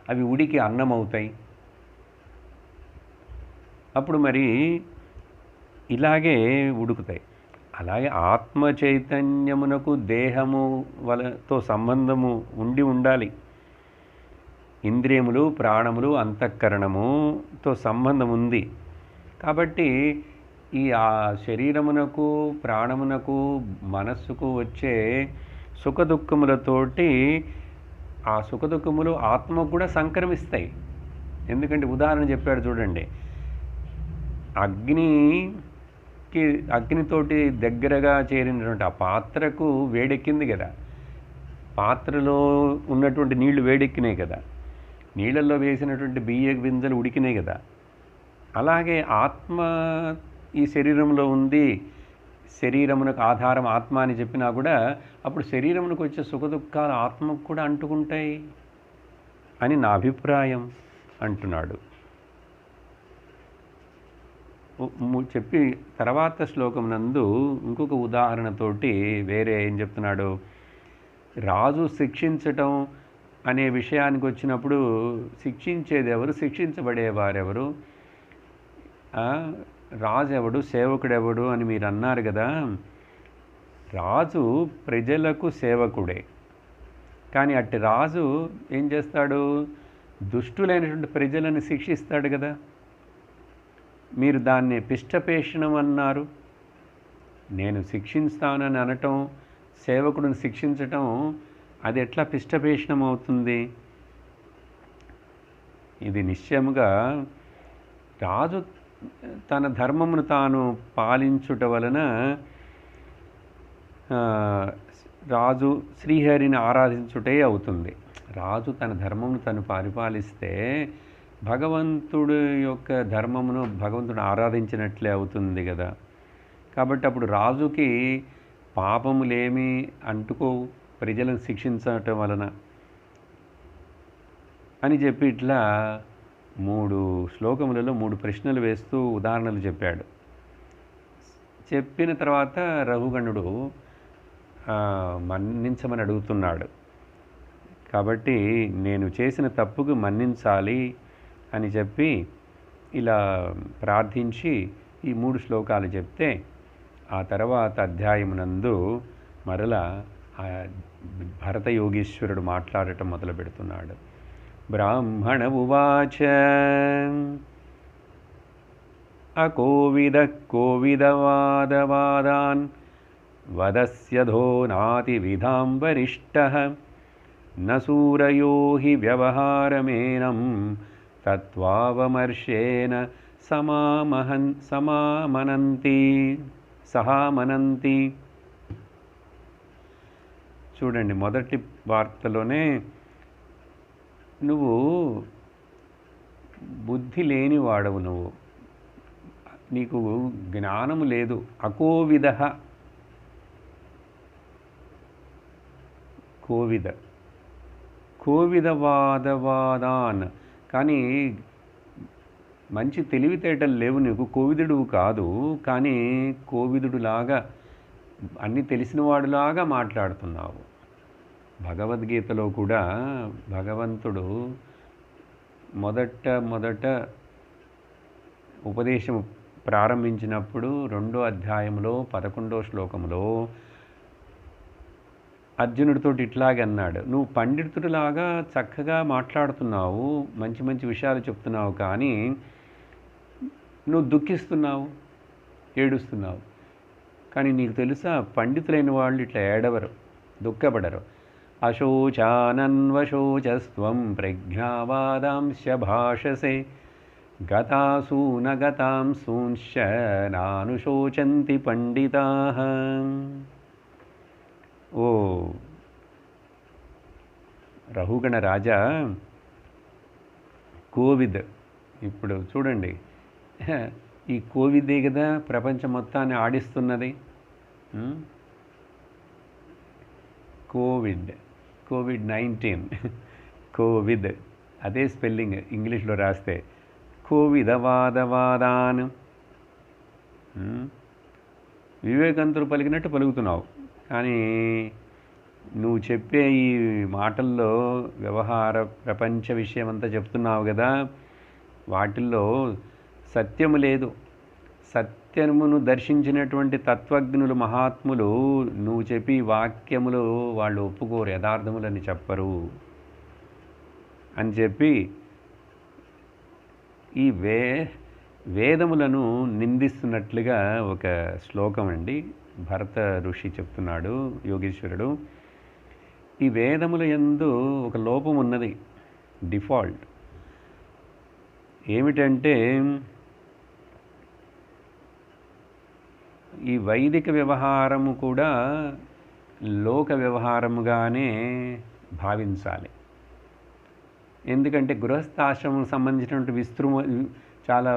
అవి ఉడికి అన్నం అవుతాయి. అప్పుడు మరి ఇలాగే ఉడుకుతాయి. అలాగే ఆత్మ చైతన్యమునకు దేహము వలతో సంబంధము ఉండాలి. ఇంద్రియములు, ప్రాణములు, అంతఃకరణముతో సంబంధం ఉంది. కాబట్టి ఈ శరీరమునకు, ప్రాణమునకు, మనస్సుకు వచ్చే సుఖదుఖములతోటి ఆ సుఖదుఖములు ఆత్మకు కూడా సంక్రమిస్తాయి. ఎందుకంటే ఉదాహరణ చెప్పాడు చూడండి, అగ్నితోటి దగ్గరగా చేరినటువంటి ఆ పాత్రకు వేడెక్కింది కదా, పాత్రలో ఉన్నటువంటి నీళ్లు వేడెక్కినాయి కదా, నీళ్ళల్లో వేసినటువంటి బియ్య గింజలు ఉడికినాయి కదా. అలాగే ఆత్మ ఈ శరీరంలో ఉంది, శరీరమునకు ఆధారం ఆత్మ అని చెప్పినా కూడా అప్పుడు శరీరమునకు వచ్చే సుఖదుఖాలు ఆత్మకు కూడా అంటుకుంటాయి అని నా అభిప్రాయం అంటున్నాడు. చెప్పి తర్వాత శ్లోకం నందు ఇంకొక ఉదాహరణతోటి వేరే ఏం చెప్తున్నాడు, రాజు శిక్షించటం అనే విషయానికి వచ్చినప్పుడు శిక్షించేది ఎవరు, శిక్షించబడేవారెవరు, రాజు ఎవడు, సేవకుడెవడు అని మీరు అన్నారు కదా. రాజు ప్రజలకు సేవకుడే, కానీ అట్టి రాజు ఏం చేస్తాడు, దుష్టులైనటువంటి ప్రజలను శిక్షిస్తాడు కదా. మీరు దాన్ని పిష్టపేషణం అన్నారు. నేను శిక్షిస్తానని అనటం, సేవకుడిని శిక్షించటం, అది ఎట్లా పిష్టపేషణం అవుతుంది? ఇది నిశ్చయముగా రాజు తన ధర్మమును తాను పాలించుట వలన రాజు శ్రీహరిని ఆరాధించుటే అవుతుంది. రాజు తన ధర్మమును తను పరిపాలిస్తే భగవంతుడు యొక్క ధర్మమును భగవంతుడు ఆరాధించినట్లే అవుతుంది కదా. కాబట్టి అప్పుడు రాజుకి పాపములేమీ అంటుకోవు ప్రజలను శిక్షించటం వలన అని చెప్పి ఇట్లా 3 శ్లోకములలో 3 ప్రశ్నలు వేస్తూ ఉదాహరణలు చెప్పాడు. చెప్పిన తర్వాత రఘుగణుడు మన్నించమని అడుగుతున్నాడు. కాబట్టి నేను చేసిన తప్పుకు మన్నించాలి అని చెప్పి ఇలా ప్రార్థించి ఈ 3 శ్లోకాలు చెప్తే ఆ తర్వాత అధ్యాయమునందు మరలా భరత యోగీశ్వరుడు మాట్లాడటం మొదలు పెడుతున్నాడు. బ్రాహ్మణ ఉవాచ అకోవిద కోవిదవాదవాదాన్ వదస్యధో నాతి విధాం వరిష్టః న సూరయో హి వ్యవహారమేనం తత్వావమర్శేన సహామనంతి. చూడండి, మొదటి వార్తలోనే నువ్వు బుద్ధి లేని వాడవు, నీకు జ్ఞానము లేదు. అకోవిద కోవిదవాదవాదాన్, కానీ మంచి తెలివితేటలు లేవు నీకు, కోవిదుడు కాదు, కానీ కోవిదుడులాగా అన్నీ తెలిసినవాడులాగా మాట్లాడుతున్నావు. భగవద్గీతలో కూడా భగవంతుడు మొదట ఉపదేశం ప్రారంభించినప్పుడు 2వ అధ్యాయంలో 11వ శ్లోకంలో అర్జునుడితో ఇట్లాగే అన్నాడు, నువ్వు పండితుడిలాగా చక్కగా మాట్లాడుతున్నావు, మంచి మంచి విషయాలు చెప్తున్నావు, కానీ నువ్వు దుఃఖిస్తున్నావు, ఏడుస్తున్నావు. కానీ నీకు తెలుసా, పండితులైన వాళ్ళు ఇట్లా ఏడవరు, దుఃఖపడరు. అశోచానన్వశోచస్త్వం ప్రజ్ఞావాదాంశ భాషసే గతాసూన గతాంసూంశ్చ నానుశోచంతి పండితాః. ఓ రఘుగణ రాజా, కోవిద్, ఇప్పుడు చూడండి, ఈ కోవిదే కదా ప్రపంచం మొత్తాన్ని ఆడిస్తున్నది. కోవిడ్-19 కోవిద్, అదే స్పెల్లింగ్ ఇంగ్లీష్లో రాస్తే కోవిదవాదవాదాన్. వివేకంతుడు పలికినట్టు పలుకుతున్నావు, కానీ నువ్వు చెప్పే ఈ మాటల్లో వ్యవహార ప్రపంచ విషయం అంతా చెప్తున్నావు కదా, వాటిల్లో సత్యము లేదు. సత్యమును దర్శించినటువంటి తత్వజ్ఞులు మహాత్ములు నువ్వు చెప్పి వాక్యములు వాళ్ళు ఒప్పుకోరు, యథార్థములని చెప్పరు అని చెప్పి ఈ వేదములను నిందిస్తున్నట్లుగా ఒక శ్లోకం అండి. భరత ఋషి చెప్తున్నాడు, యోగేశ్వరుడు. ఈ వేదముల యందు ఒక లోపం ఉన్నది, డిఫాల్ట్. ఏమిటంటే ఈ వైదిక వ్యవహారము కూడా లోక వ్యవహారముగానే భావించాలి. ఎందుకంటే గృహస్థాశ్రమం సంబంధించినటువంటి చాలా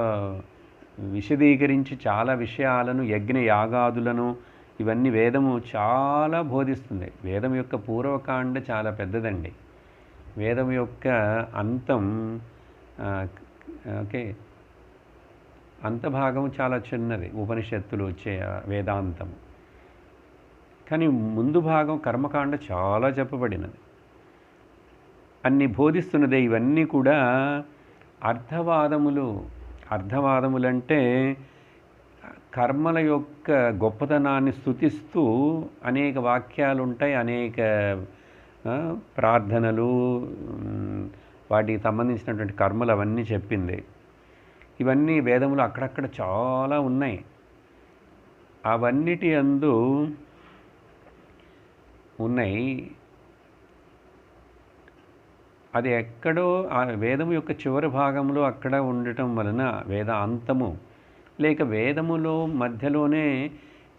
విశదీకరించి చాలా విషయాలను, యజ్ఞ యాగాదులను ఇవన్నీ వేదము చాలా బోధిస్తుంది. వేదం యొక్క పూర్వకాండ చాలా పెద్దదండి. వేదం యొక్క అంతం ఓకే అంతభాగం చాలా చిన్నది, ఉపనిషత్తులు వచ్చే వేదాంతం. కానీ ముందు భాగం కర్మకాండ చాలా చెప్పబడినది, అన్ని బోధిస్తున్నదే. ఇవన్నీ కూడా అర్థవాదములంటే కర్మల యొక్క గొప్పతనాన్ని స్తుతిస్తూ అనేక వాక్యాలు ఉంటాయి, అనేక ప్రార్థనలు, వాటికి సంబంధించినటువంటి కర్మలు అవన్నీ చెప్పింది. ఇవన్నీ వేదములు అక్కడక్కడ చాలా ఉన్నాయి. అవన్నిటి యందు ఉన్నాయి. అది ఎక్కడో ఆ వేదము యొక్క చివరి భాగంలో అక్కడ ఉండటం వలన వేదాంతము, లేక వేదములో మధ్యలోనే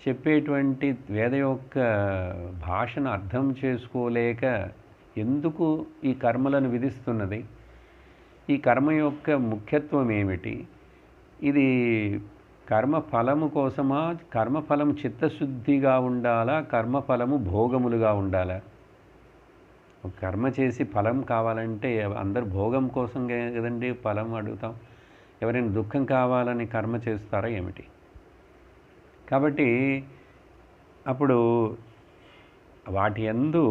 చెప్పేటువంటి వేద యొక్క భాషను అర్థం చేసుకోలేక ఎందుకు ఈ కర్మలను విధిస్తున్నది, ఈ కర్మ యొక్క ముఖ్యత్వం ఏమిటి, ఇది కర్మఫలము కోసమా, కర్మఫలం చిత్తశుద్ధిగా ఉండాలా, కర్మఫలము భోగములుగా ఉండాలా? కర్మ చేసి ఫలం కావాలంటే అందరు భోగం కోసం కదండి ఫలం అడుగుతాం. ఎవరైనా దుఃఖం కావాలని కర్మ చేస్తారా ఏమిటి? కాబట్టి అప్పుడు వాటి యందు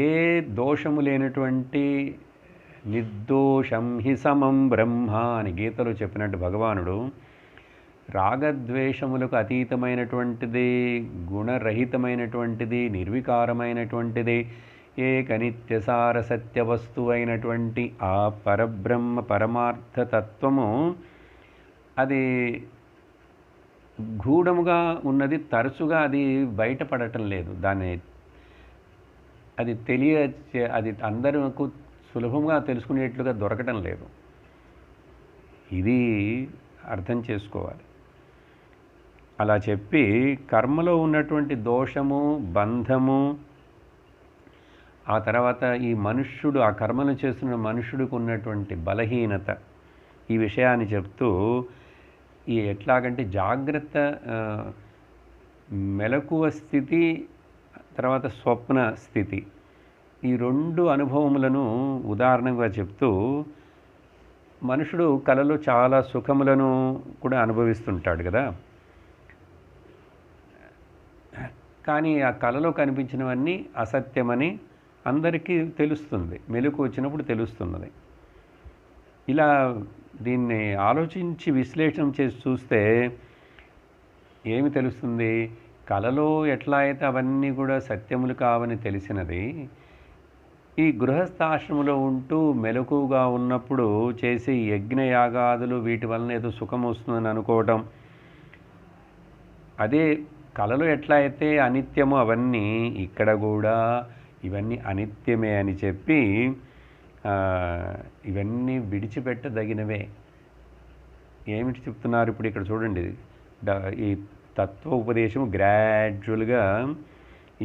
ఏ దోషము లేనటువంటి నిర్దోషం హి సమం బ్రహ్మ అని గీతలో చెప్పినట్టు భగవానుడు రాగద్వేషములకు అతీతమైనటువంటిది, గుణరహితమైనటువంటిది, నిర్వికారమైనటువంటిది, ఏకనిత్యసార సత్య వస్తువు అయినటువంటి ఆ పరబ్రహ్మ పరమార్థతత్వము అది గూఢముగా ఉన్నది, తరచుగా అది బయటపడటం లేదు. అది అందరికీ సులభంగా తెలుసుకునేట్లుగా దొరకటం లేదు. ఇది అర్థం చేసుకోవాలి. అలా చెప్పి కర్మలో ఉన్నటువంటి దోషము, బంధము, ఆ తర్వాత ఈ మనుష్యుడు ఆ కర్మను చేస్తున్న మనుష్యుడికి ఉన్నటువంటి బలహీనత, ఈ విషయాన్ని చెప్తూ ఈ ఎట్లాగంటే జాగ్రత్త మెలకువ స్థితి, తర్వాత స్వప్న స్థితి, ఈ రెండు అనుభవములను ఉదాహరణగా చెప్తూ మనుషుడు కలలో చాలా సుఖములను కూడా అనుభవిస్తుంటాడు కదా. కానీ ఆ కలలో కనిపించినవన్నీ అసత్యమని అందరికీ తెలుస్తుంది, మెలకు వచ్చినప్పుడు తెలుస్తున్నది. ఇలా దీన్ని ఆలోచించి విశ్లేషణ చేసి చూస్తే ఏమి తెలుస్తుంది? కలలో ఎట్లా అయితే అవన్నీ కూడా సత్యములు కావని తెలిసినది, ఈ గృహస్థాశ్రమంలో ఉంటూ మెలకుగా ఉన్నప్పుడు చేసే యజ్ఞయాగాదులు వీటి వలన ఏదో సుఖం వస్తుందని అనుకోవటం, అదే కళలు ఎట్లా అయితే అనిత్యమో అవన్నీ ఇక్కడ కూడా ఇవన్నీ అనిత్యమే అని చెప్పి ఇవన్నీ విడిచిపెట్టదగినవే. ఏమిటి చెప్తున్నారు ఇప్పుడు ఇక్కడ చూడండి. ఈ తత్వ ఉపదేశం గ్రాడ్యువల్గా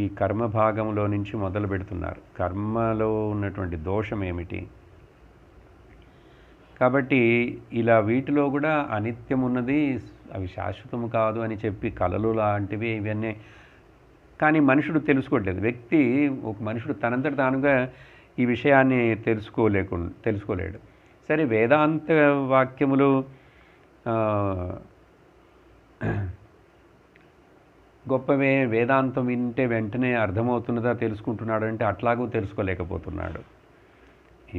ఈ కర్మ భాగంలో నుంచి మొదలు పెడుతున్నారు. కర్మలో ఉన్నటువంటి దోషం ఏమిటి? కాబట్టి ఇలా వీటిలో కూడా అనిత్యం ఉన్నది, అవి శాశ్వతము కాదు అని చెప్పి కళలు లాంటివి ఇవన్నీ. కానీ తెలుసుకోవట్లేదు. ఒక మనుషుడు తనంతట తానుగా ఈ విషయాన్ని తెలుసుకోలేడు. సరే, వేదాంత వాక్యములు గొప్పవే, వేదాంతం వింటే వెంటనే అర్థమవుతున్నదా, తెలుసుకుంటున్నాడు అంటే అట్లాగూ తెలుసుకోలేకపోతున్నాడు.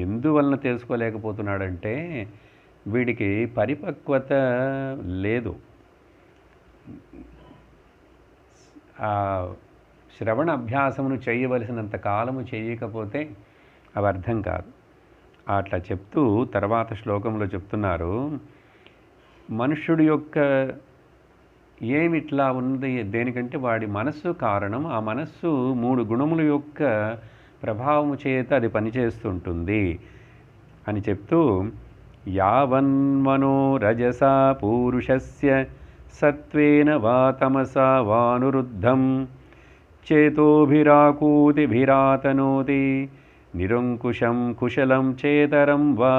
ఎందువలన తెలుసుకోలేకపోతున్నాడంటే వీడికి పరిపక్వత లేదు. ఆ శ్రవణ అభ్యాసమును చేయవలసినంత కాలము చేయకపోతే అవి అర్థం కాదు. అట్లా చెప్తూ తర్వాత శ్లోకంలో చెప్తున్నారు, మనుష్యుడి యొక్క ఏమిట్లా ఉన్నది దేనికంటే వాడి మనస్సు కారణం. ఆ మనస్సు 3 గుణముల యొక్క ప్రభావము చేత అది పనిచేస్తుంటుంది అని చెప్తూ, యావన్మనో రజసా పూరుషస్య సత్వేన వా తమసా వానురుద్ధం చేతోభిరాకూతిభిరాతనోతి నిరంకుశం కుశలం చేతరం వా.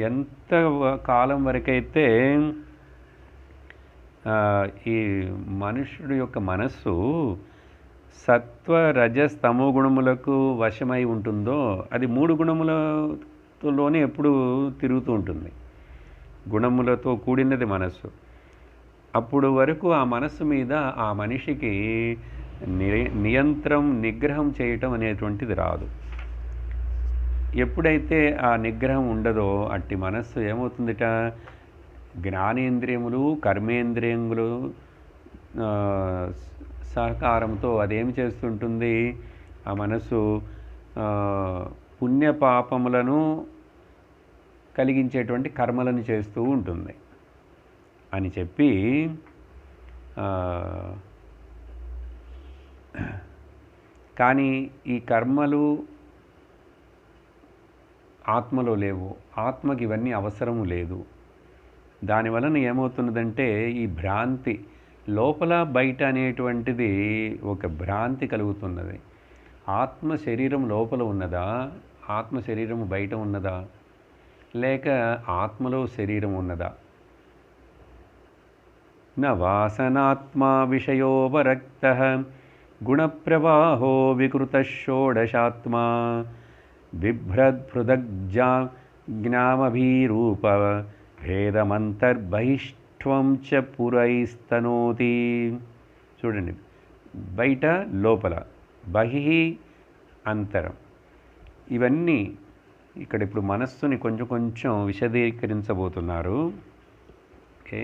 ఎంత కాలం వరకైతే ఈ మనుష్యుడి యొక్క మనస్సు సత్వ రజస్ తమో గుణములకు వశమై ఉంటుందో, అది 3 గుణములతోనే ఎప్పుడు తిరుగుతూ ఉంటుంది. గుణములతో కూడినది మనస్సు. అప్పుడు వరకు ఆ మనస్సు మీద ఆ మనిషికి నిగ్రహం చేయటం అనేటువంటిది రాదు. ఎప్పుడైతే ఆ నిగ్రహం ఉండదో అట్టి మనస్సు ఏమవుతుందిట, జ్ఞానేంద్రియములు కర్మేంద్రియములు సహకారంతో అదేమి చేస్తుంటుంది, ఆ మనస్సు పుణ్యపాపములను కలిగించేటువంటి కర్మలను చేస్తూ ఉంటుంది అని చెప్పి, కానీ ఈ కర్మలు ఆత్మలో లేవు. ఆత్మకి ఇవన్నీ అవసరము లేదు. దానివలన ఏమవుతున్నదంటే ఈ భ్రాంతి లోపల బయట అనేటువంటిది ఒక భ్రాంతి కలుగుతున్నది. ఆత్మ శరీరం లోపల ఉన్నదా, ఆత్మ శరీరము బయట ఉన్నదా, లేక ఆత్మలో శరీరం ఉన్నదా? న వాసనాత్మా విషయోపరక్తః గుణప్రవాహో వికృత షోడశాత్మా బిభ్రద్భృదగ్జా జ్ఞామభీరూప భేదమంతర్బహిష్ట్వం చ పురైస్తనోతి. చూడండి, బయట లోపల, బహిః అంతరం, ఇవన్నీ ఇక్కడ ఇప్పుడు మనస్సుని కొంచెం కొంచెం విశదీకరించబోతున్నారు. ఓకే,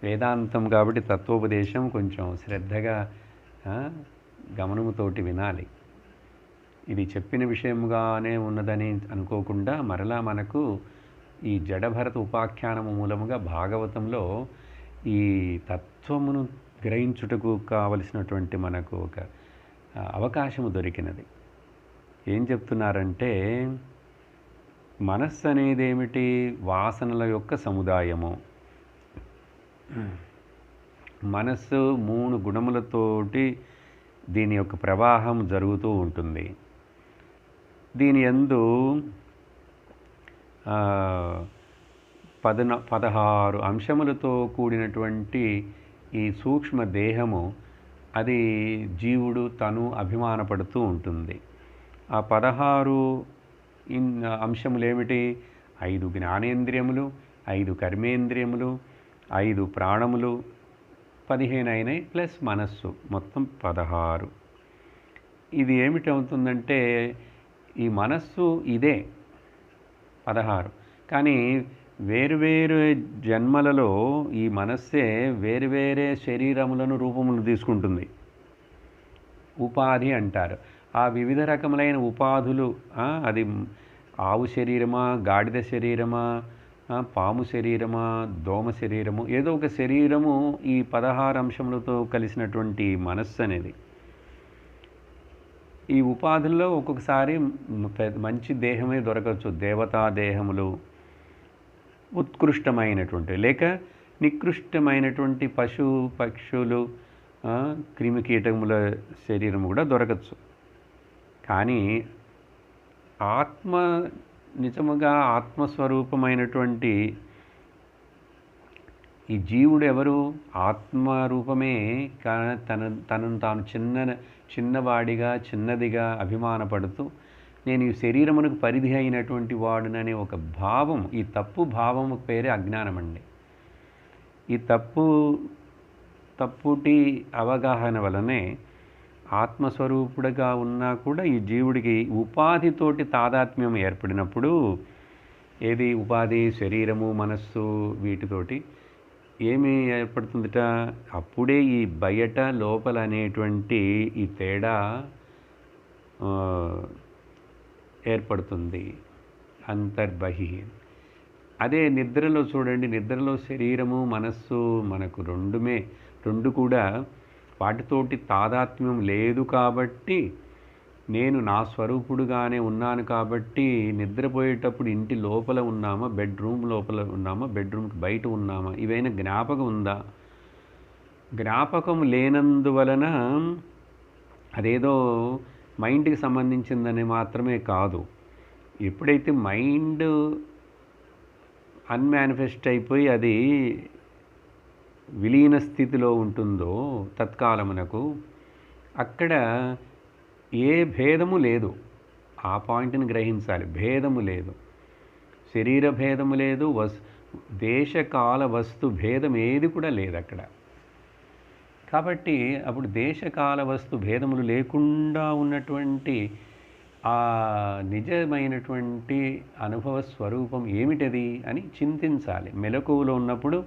వేదాంతం కాబట్టి తత్వోపదేశం కొంచెం శ్రద్ధగా గమనముతోటి వినాలి. ఇది చెప్పిన విషయముగానే ఉన్నదని అనుకోకుండా మరలా మనకు ఈ జడభరత ఉపాఖ్యానము మూలముగా భాగవతంలో ఈ తత్వమును గ్రహించుటకు కావలసినటువంటి మనకు ఒక అవకాశము దొరికినది. ఏం చెప్తున్నారంటే, మనస్సు అనేది ఏమిటి? వాసనల యొక్క సముదాయము. మనస్సు 3 గుణములతోటి దీని యొక్క ప్రవాహం జరుగుతూ ఉంటుంది. దీని యందు 16 అంశములతో కూడినటువంటి ఈ సూక్ష్మ దేహము, అది జీవుడు తను అభిమానపడుతూ ఉంటుంది. ఆ 16 అంశములు ఏమిటి? 5 జ్ఞానేంద్రియములు, 5 కర్మేంద్రియములు, 5 ప్రాణములు, 15 అయినాయి, ప్లస్ మనస్సు, మొత్తం 16. ఇది ఏమిటవుతుందంటే, ఈ మనస్సు ఇదే 16, కానీ వేరువేరు జన్మలలో ఈ మనస్సే వేరువేరే శరీరములను రూపములు తీసుకుంటుంది. ఉపాధి అంటారు. ఆ వివిధ రకములైన ఉపాధులు, అది ఆవు శరీరమా, గాడిద శరీరమా, పాము శరీరమా, దోమ శరీరము, ఏదో ఒక శరీరము ఈ 16 అంశములతో కలిసినటువంటి మనస్సు అనేది. ఈ ఉపాధుల్లో ఒక్కొక్కసారి మంచి దేహమే దొరకవచ్చు, దేవతా దేహములు, ఉత్కృష్టమైనటువంటి లేక నికృష్టమైనటువంటి పశు పక్షులు, క్రిమికీటముల శరీరం కూడా దొరకచ్చు. కానీ ఆత్మ నిజముగా ఆత్మస్వరూపమైనటువంటి ఈ జీవుడు ఎవరు? ఆత్మరూపమే. తనను తాను చిన్నవాడిగా చిన్నదిగా అభిమానపడుతూ నేను ఈ శరీరమునకు పరిధి అయినటువంటి వాడుననే ఒక భావం, ఈ తప్పు భావము పేరే అజ్ఞానం అండి. ఈ తప్పుటి అవగాహన వలనే ఆత్మస్వరూపుడుగా ఉన్నా కూడా ఈ జీవుడికి ఉపాధితోటి తాదాత్మ్యం ఏర్పడినప్పుడు ఏది ఉపాధి, శరీరము, మనస్సు వీటితోటి ఏమి ఏర్పడుతుందిట? అప్పుడే ఈ బయట లోపల అనేటువంటి ఈ తేడా ఏర్పడుతుంది. అంతర్బహి. అదే నిద్రలో చూడండి, నిద్రలో శరీరము, మనస్సు మనకు రెండు కూడా వాటితోటి తాదాత్మ్యం లేదు కాబట్టి, నేను నా స్వరూపుడుగానే ఉన్నాను కాబట్టి, నిద్రపోయేటప్పుడు ఇంటి లోపల ఉన్నామా, బెడ్రూమ్ లోపల ఉన్నామా, బెడ్రూమ్కి బయట ఉన్నామా, ఇవైనా జ్ఞాపకం ఉందా? జ్ఞాపకం లేనందువలన అదేదో మైండ్కి సంబంధించిందని మాత్రమే కాదు. ఎప్పుడైతే మైండ్ అన్మానిఫెస్ట్ అయిపోయి అది విలీన స్థితిలో ఉంటుందో తత్కాలమునకు, అక్కడ ఏ భేదము లేదు. ఆ పాయింట్ని గ్రహించాలి. భేదము లేదు, శరీర భేదము లేదు, దేశకాల వస్తు భేదం ఏది కూడా లేదు అక్కడ. కాబట్టి అప్పుడు దేశకాల వస్తు భేదములు లేకుండా ఉన్నటువంటి ఆ నిజమైనటువంటి అనుభవ స్వరూపం ఏమిటది అని చింతించాలి. మెలకువలో ఉన్నప్పుడు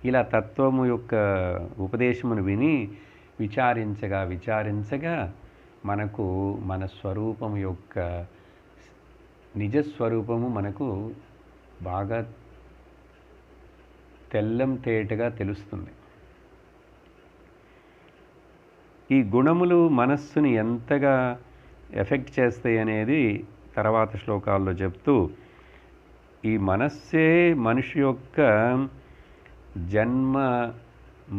ఇలా తత్వము యొక్క ఉపదేశమును విని విచారించగా మనకు మన స్వరూపము యొక్క నిజస్వరూపము మనకు బాగా తెల్లం తేటగా తెలుస్తుంది. ఈ గుణములు మనస్సుని ఎంతగా ఎఫెక్ట్ చేస్తాయి అనేది తర్వాత శ్లోకాల్లో చెప్తూ, ఈ మనస్సే మనిషి యొక్క జన్మ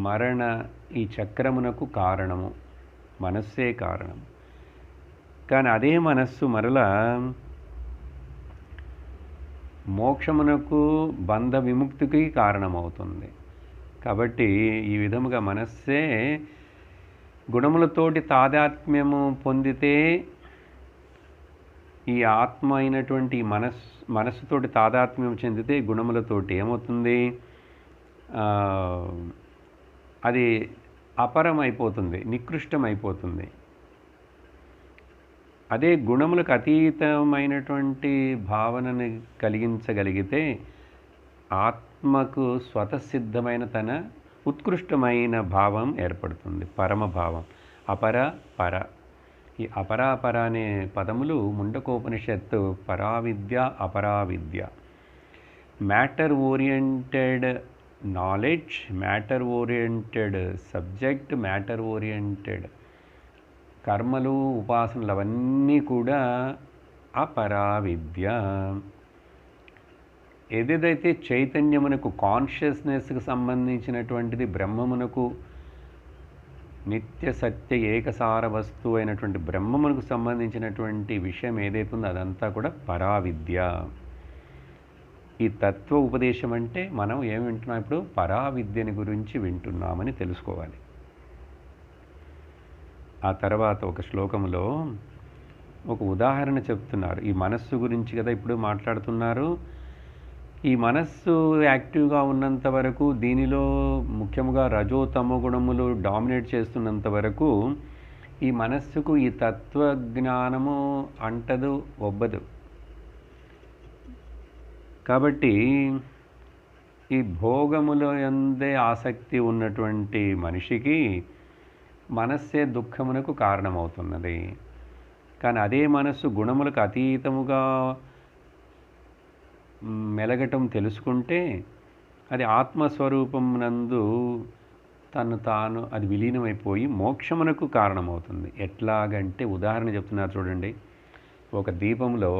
మరణ ఈ చక్రమునకు కారణము. మనస్సే కారణం. కానీ అదే మనస్సు మరలా మోక్షమునకు బంధ విముక్తికి కారణమవుతుంది. కాబట్టి ఈ విధముగా మనస్సే గుణములతోటి తాదాత్మ్యము పొందితే, ఈ ఆత్మ అయినటువంటి మనస్సుతోటి తాదాత్మ్యం చెందితే గుణములతోటి ఏమవుతుంది? అది అపరమైపోతుంది, నికృష్టమైపోతుంది. అదే గుణములకు అతీతమైనటువంటి భావనని కలిగించగలిగితే ఆత్మకు స్వతసిద్ధమైన తన ఉత్కృష్టమైన భావం ఏర్పడుతుంది, పరమభావం. అపర పర. ఈ అపరాపర అనే పదములు ముండకోపనిషత్తు పరావిద్య అపరావిద్య. Matter oriented knowledge, matter oriented subject, matter oriented కర్మలు, ఉపాసనలు అవన్నీ కూడా అపరావిద్య. ఏదేదైతే చైతన్యమునకు, కాన్షియస్నెస్కి సంబంధించినటువంటిది, బ్రహ్మమునకు, నిత్య సత్య ఏకసార వస్తువు అయినటువంటి బ్రహ్మమునకు సంబంధించినటువంటి విషయం ఏదైతే ఉందో అదంతా కూడా పరావిద్య. ఈ తత్వ ఉపదేశం అంటే మనం ఏమి వింటున్నాం? ఇప్పుడు పరావిద్యని గురించి వింటున్నామని తెలుసుకోవాలి. ఆ తర్వాత ఒక శ్లోకంలో ఒక ఉదాహరణ చెప్తున్నారు. ఈ మనస్సు గురించి కదా ఇప్పుడు మాట్లాడుతున్నారు. ఈ మనస్సు యాక్టివ్గా ఉన్నంత వరకు, దీనిలో ముఖ్యంగా రజో తమో గుణములు డామినేట్ చేస్తున్నంత వరకు ఈ మనస్సుకు ఈ తత్వజ్ఞానము అంటదు, ఒబ్బదు. కాబట్టి ఈ భోగముల యందే ఆసక్తి ఉన్నటువంటి మనిషికి మనస్సే దుఃఖమునకు కారణమవుతున్నది. కానీ అదే మనస్సు గుణములకు అతీతముగా మెలగటం తెలుసుకుంటే అది ఆత్మస్వరూపం నందు తాను అది విలీనమైపోయి మోక్షమునకు కారణమవుతుంది. ఎట్లాగంటే ఉదాహరణ చెప్తున్నారు చూడండి. ఒక దీపంలో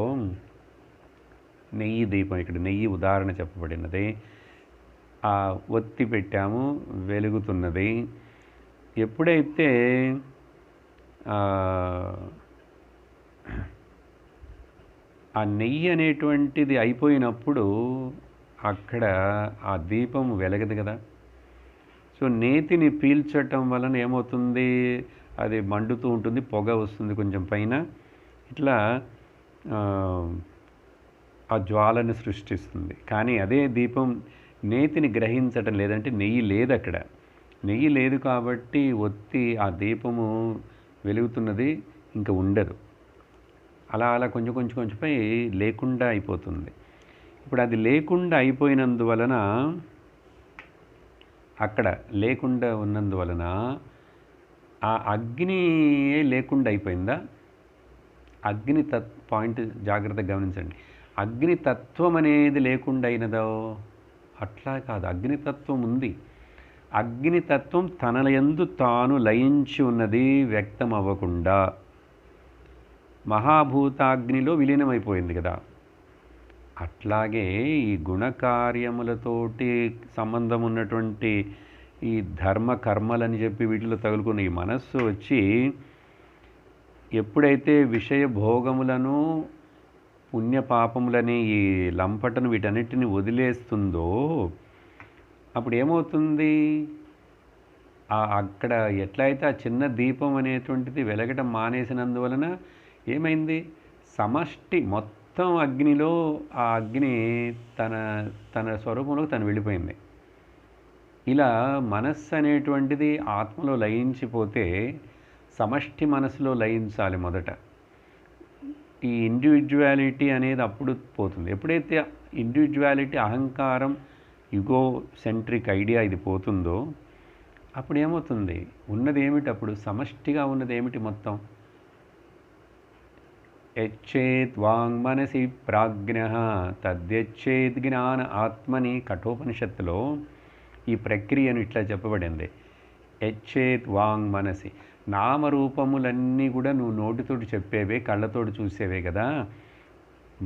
నెయ్యి దీపం, ఇక్కడ నెయ్యి ఉదాహరణ చెప్పబడినది. ఆ ఒత్తి పెట్టాము, వెలుగుతున్నది. ఎప్పుడైతే ఆ నెయ్యి అనేటువంటిది అయిపోయినప్పుడు అక్కడ ఆ దీపం వెలగదు కదా. సో నేతిని పీల్చటం వలన ఏమవుతుంది? అది మండుతూ ఉంటుంది, పొగ వస్తుంది కొంచెం పైన, ఇట్లా ఆ జ్వాలను సృష్టిస్తుంది. కానీ అదే దీపం నేతిని గ్రహించటం లేదంటే నెయ్యి లేదు అక్కడ. నెయ్యి లేదు కాబట్టి ఒత్తి ఆ దీపము వెలుగుతున్నది ఇంకా ఉండదు. అలా కొంచెంపై లేకుండా అయిపోతుంది. ఇప్పుడు అది లేకుండా అయిపోయినందువలన, అక్కడ లేకుండా ఉన్నందువలన ఆ అగ్నియే లేకుండా అయిపోయిందా? అగ్ని పాయింట్ జాగ్రత్తగా గమనించండి. అగ్నితత్వం అనేది లేకుండా అయినదో? అట్లా కాదు, అగ్నితత్వం ఉంది. అగ్నితత్వం తన యందు తాను లయించి ఉన్నది వ్యక్తం అవ్వకుండా మహాభూతాగ్నిలో విలీనమైపోయింది కదా. అట్లాగే ఈ గుణకార్యములతోటి సంబంధం ఉన్నటువంటి ఈ ధర్మ కర్మలని చెప్పి వీటిలో తగులుకున్న ఈ మనస్సు వచ్చి ఎప్పుడైతే విషయ భోగములను పుణ్యపాపములని ఈ లంపటను వీటన్నిటిని వదిలేస్తుందో అప్పుడు ఏమవుతుంది? అక్కడ ఎట్లయితే ఆ చిన్న దీపం అనేటువంటిది వెలగటం మానేసినందువలన ఏమైంది? సమష్టి మొత్తం అగ్నిలో ఆ అగ్ని తన స్వరూపంలో తను వెళ్ళిపోయింది. ఇలా మనస్సు అనేటువంటిది ఆత్మలో లయించిపోతే సమష్టి మనసులో లయించాలి మొదట. ఈ ఇండివిజువాలిటీ అనేది అప్పుడు పోతుంది. ఎప్పుడైతే ఇండివిజువాలిటీ, అహంకారం, యుగో సెంట్రిక్ ఐడియా ఇది పోతుందో అప్పుడు ఏమవుతుంది? ఉన్నది ఏమిటి? అప్పుడు సమష్టిగా ఉన్నది ఏమిటి? మొత్తం యచ్చేత్ వాంగ్ మనసి ప్రాజ్ఞ తద్యచ్చేత్ జ్ఞాన ఆత్మని కఠోపనిషత్తులో ఈ ప్రక్రియను ఇట్లా చెప్పబడింది. యచ్చేత్ వాంగ్ మనసి, నామరూపములన్నీ కూడా నువ్వు నోటితోటి చెప్పేవే, కళ్ళతోటి చూసేవే కదా.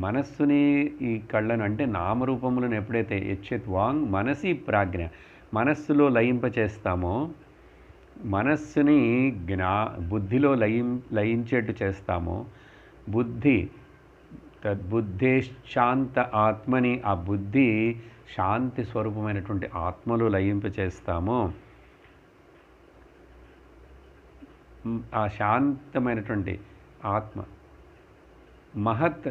మనస్సుని ఈ కళ్ళను అంటే నామరూపములను ఎప్పుడైతే యచ్చేత్ వాంగ్ మనసి ప్రాజ్ఞ మనస్సులో లయింపచేస్తామో, మనస్సుని బుద్ధిలో లయించేట్టు చేస్తామో, బుద్ధి తద్బుద్ధేశాంత ఆత్మని ఆ బుద్ధి శాంతి స్వరూపమైనటువంటి ఆత్మలో లయింపచేస్తామో, ఆ శాంతమైనటువంటి ఆత్మ మహత్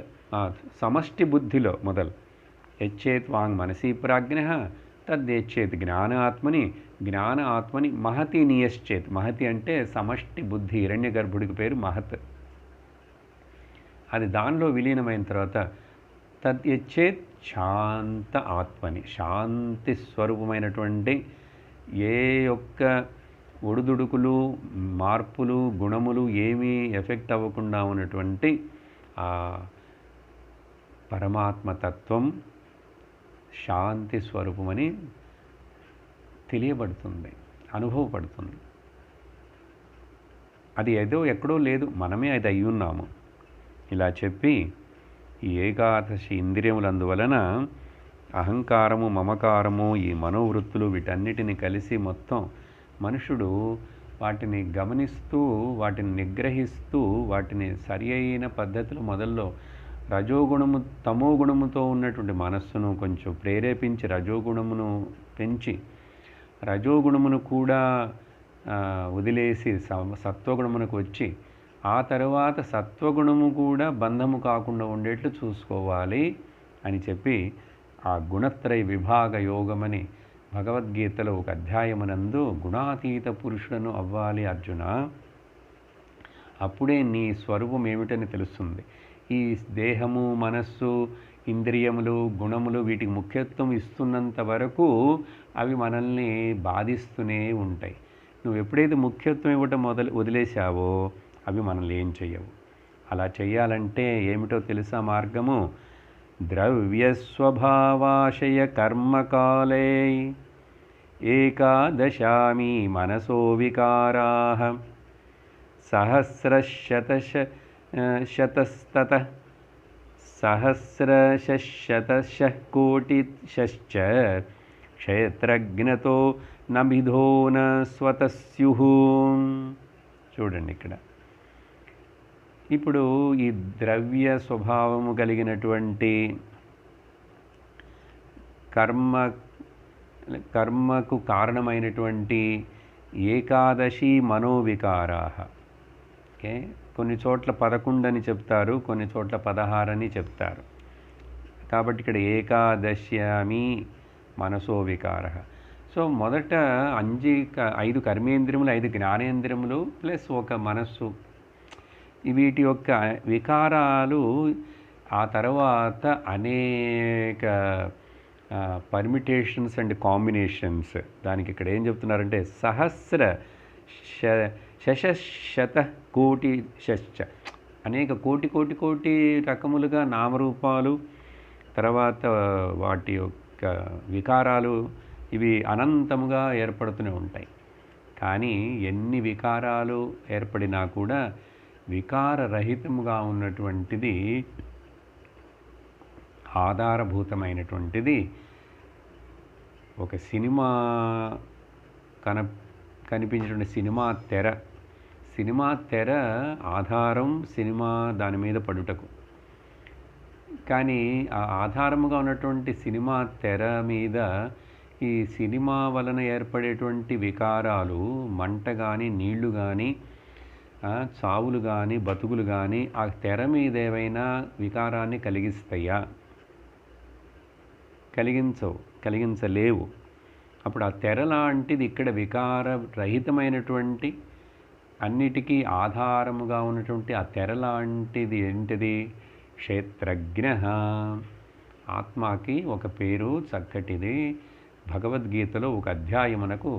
సమష్టి బుద్ధిలో మొదలు యచ్చేత్ వాంగ్ మనసి ప్రాజ్ఞ తద్యచ్చేత్ జ్ఞాన ఆత్మని మహతి నియశ్చేత్. మహతి అంటే సమష్టి బుద్ధి, హిరణ్య గర్భుడికి పేరు మహత్. అది దానిలో విలీనమైన తర్వాత తద్యచ్చేత్ శాంత ఆత్మని, శాంతి స్వరూపమైనటువంటి ఏ యొక్క ఒడుదుడుకులు, మార్పులు, గుణములు ఏమీ ఎఫెక్ట్ అవ్వకుండా ఉన్నటువంటి ఆ పరమాత్మతత్వం శాంతి స్వరూపమని తెలియబడుతుంది, అనుభవపడుతుంది. అది ఏదో ఎక్కడో లేదు, మనమే అది అయి ఉన్నాము. ఇలా చెప్పి ఈ ఏకాదశి ఇంద్రియములందువలన అహంకారము, మమకారము, ఈ మనోవృత్తులు వీటన్నిటిని కలిసి మొత్తం మనుషుడు వాటిని గమనిస్తూ, వాటిని నిగ్రహిస్తూ, వాటిని సరి అయిన పద్ధతిలో మొదల్లో రజోగుణము, తమోగుణముతో ఉన్నటువంటి మనస్సును కొంచెం ప్రేరేపించి రజోగుణమును పెంచి, రజోగుణమును కూడా వదిలేసి సత్వగుణమునకు వచ్చి, ఆ తర్వాత సత్వగుణము కూడా బంధము కాకుండా ఉండేట్లు చూసుకోవాలి అని చెప్పి ఆ గుణత్రయ విభాగ యోగమని భగవద్గీతలో ఒక అధ్యాయమునందు గుణాతీత పురుషులను అవ్వాలి అర్జున, అప్పుడే నీ స్వరూపం ఏమిటని తెలుస్తుంది. ఈ దేహము, మనస్సు, ఇంద్రియములు, గుణములు వీటికి ముఖ్యత్వం ఇస్తున్నంత వరకు అవి మనల్ని బాధిస్తూనే ఉంటాయి. నువ్వు ఎప్పుడైతే ముఖ్యత్వం ఇవ్వటం వదిలేశావో అవి మనల్ని ఏం చెయ్యవు. అలా చెయ్యాలంటే ఏమిటో తెలుసా మార్గము? ద్రవ్యస్వభావాశయ కర్మకాలే ఏకాదశామి మనసో వికారాః సహస్రశతస్తతః సహస్రశతశః కోటిశ్చ క్షేత్రజ్ఞతో నభిధో న స్వతస్యుః. చూడండి ఇక్కడ ఇప్పుడు ఈ ద్రవ్య స్వభావము కలిగినటువంటి కర్మకు కారణమైనటువంటి ఏకాదశి మనోవికారాః. ఓకే, కొన్ని చోట్ల 11 అని చెప్తారు, కొన్ని చోట్ల 16 అని చెప్తారు. కాబట్టి ఇక్కడ ఏకాదశ్యామి మనసో వికారః. సో మొదట 5 కర్మేంద్రియములు, 5 జ్ఞానేంద్రియములు ప్లస్ ఒక మనస్సు, వీటి యొక్క వికారాలు ఆ తర్వాత అనేక పర్మిటేషన్స్ అండ్ కాంబినేషన్స్. దానికి ఇక్కడ ఏం చెప్తున్నారంటే సహస్ర శత కోటి అనేక కోటి కోటి కోటి రకములుగా నామరూపాలు, తర్వాత వాటి యొక్క వికారాలు ఇవి అనంతముగా ఏర్పడుతూనే ఉంటాయి. కానీ ఎన్ని వికారాలు ఏర్పడినా కూడా వికారరహితముగా ఉన్నటువంటిది, ఆధారభూతమైనటువంటిది ఒక సినిమా కనిపించినటువంటి సినిమా తెర ఆధారం సినిమా దాని మీద పడుటకు. కానీ ఆ ఆధారముగా ఉన్నటువంటి సినిమా తెర మీద ఈ సినిమా వలన ఏర్పడేటువంటి వికారాలు, మంట కానీ, నీళ్లు కానీ, చావులు కానీ, బతుకులు కానీ ఆ తెర మీద ఏవైనా వికారాన్ని కలిగిస్తాయా? కలిగించలేవు. అప్పుడు ఆ తెర లాంటిది ఇక్కడ వికారరహితమైనటువంటి, అన్నిటికీ ఆధారముగా ఉన్నటువంటి ఆ తెర లాంటిది ఏంటిది? క్షేత్రజ్ఞ. ఆత్మకి ఒక పేరు చక్కటిది. భగవద్గీతలో ఒక అధ్యాయమునకు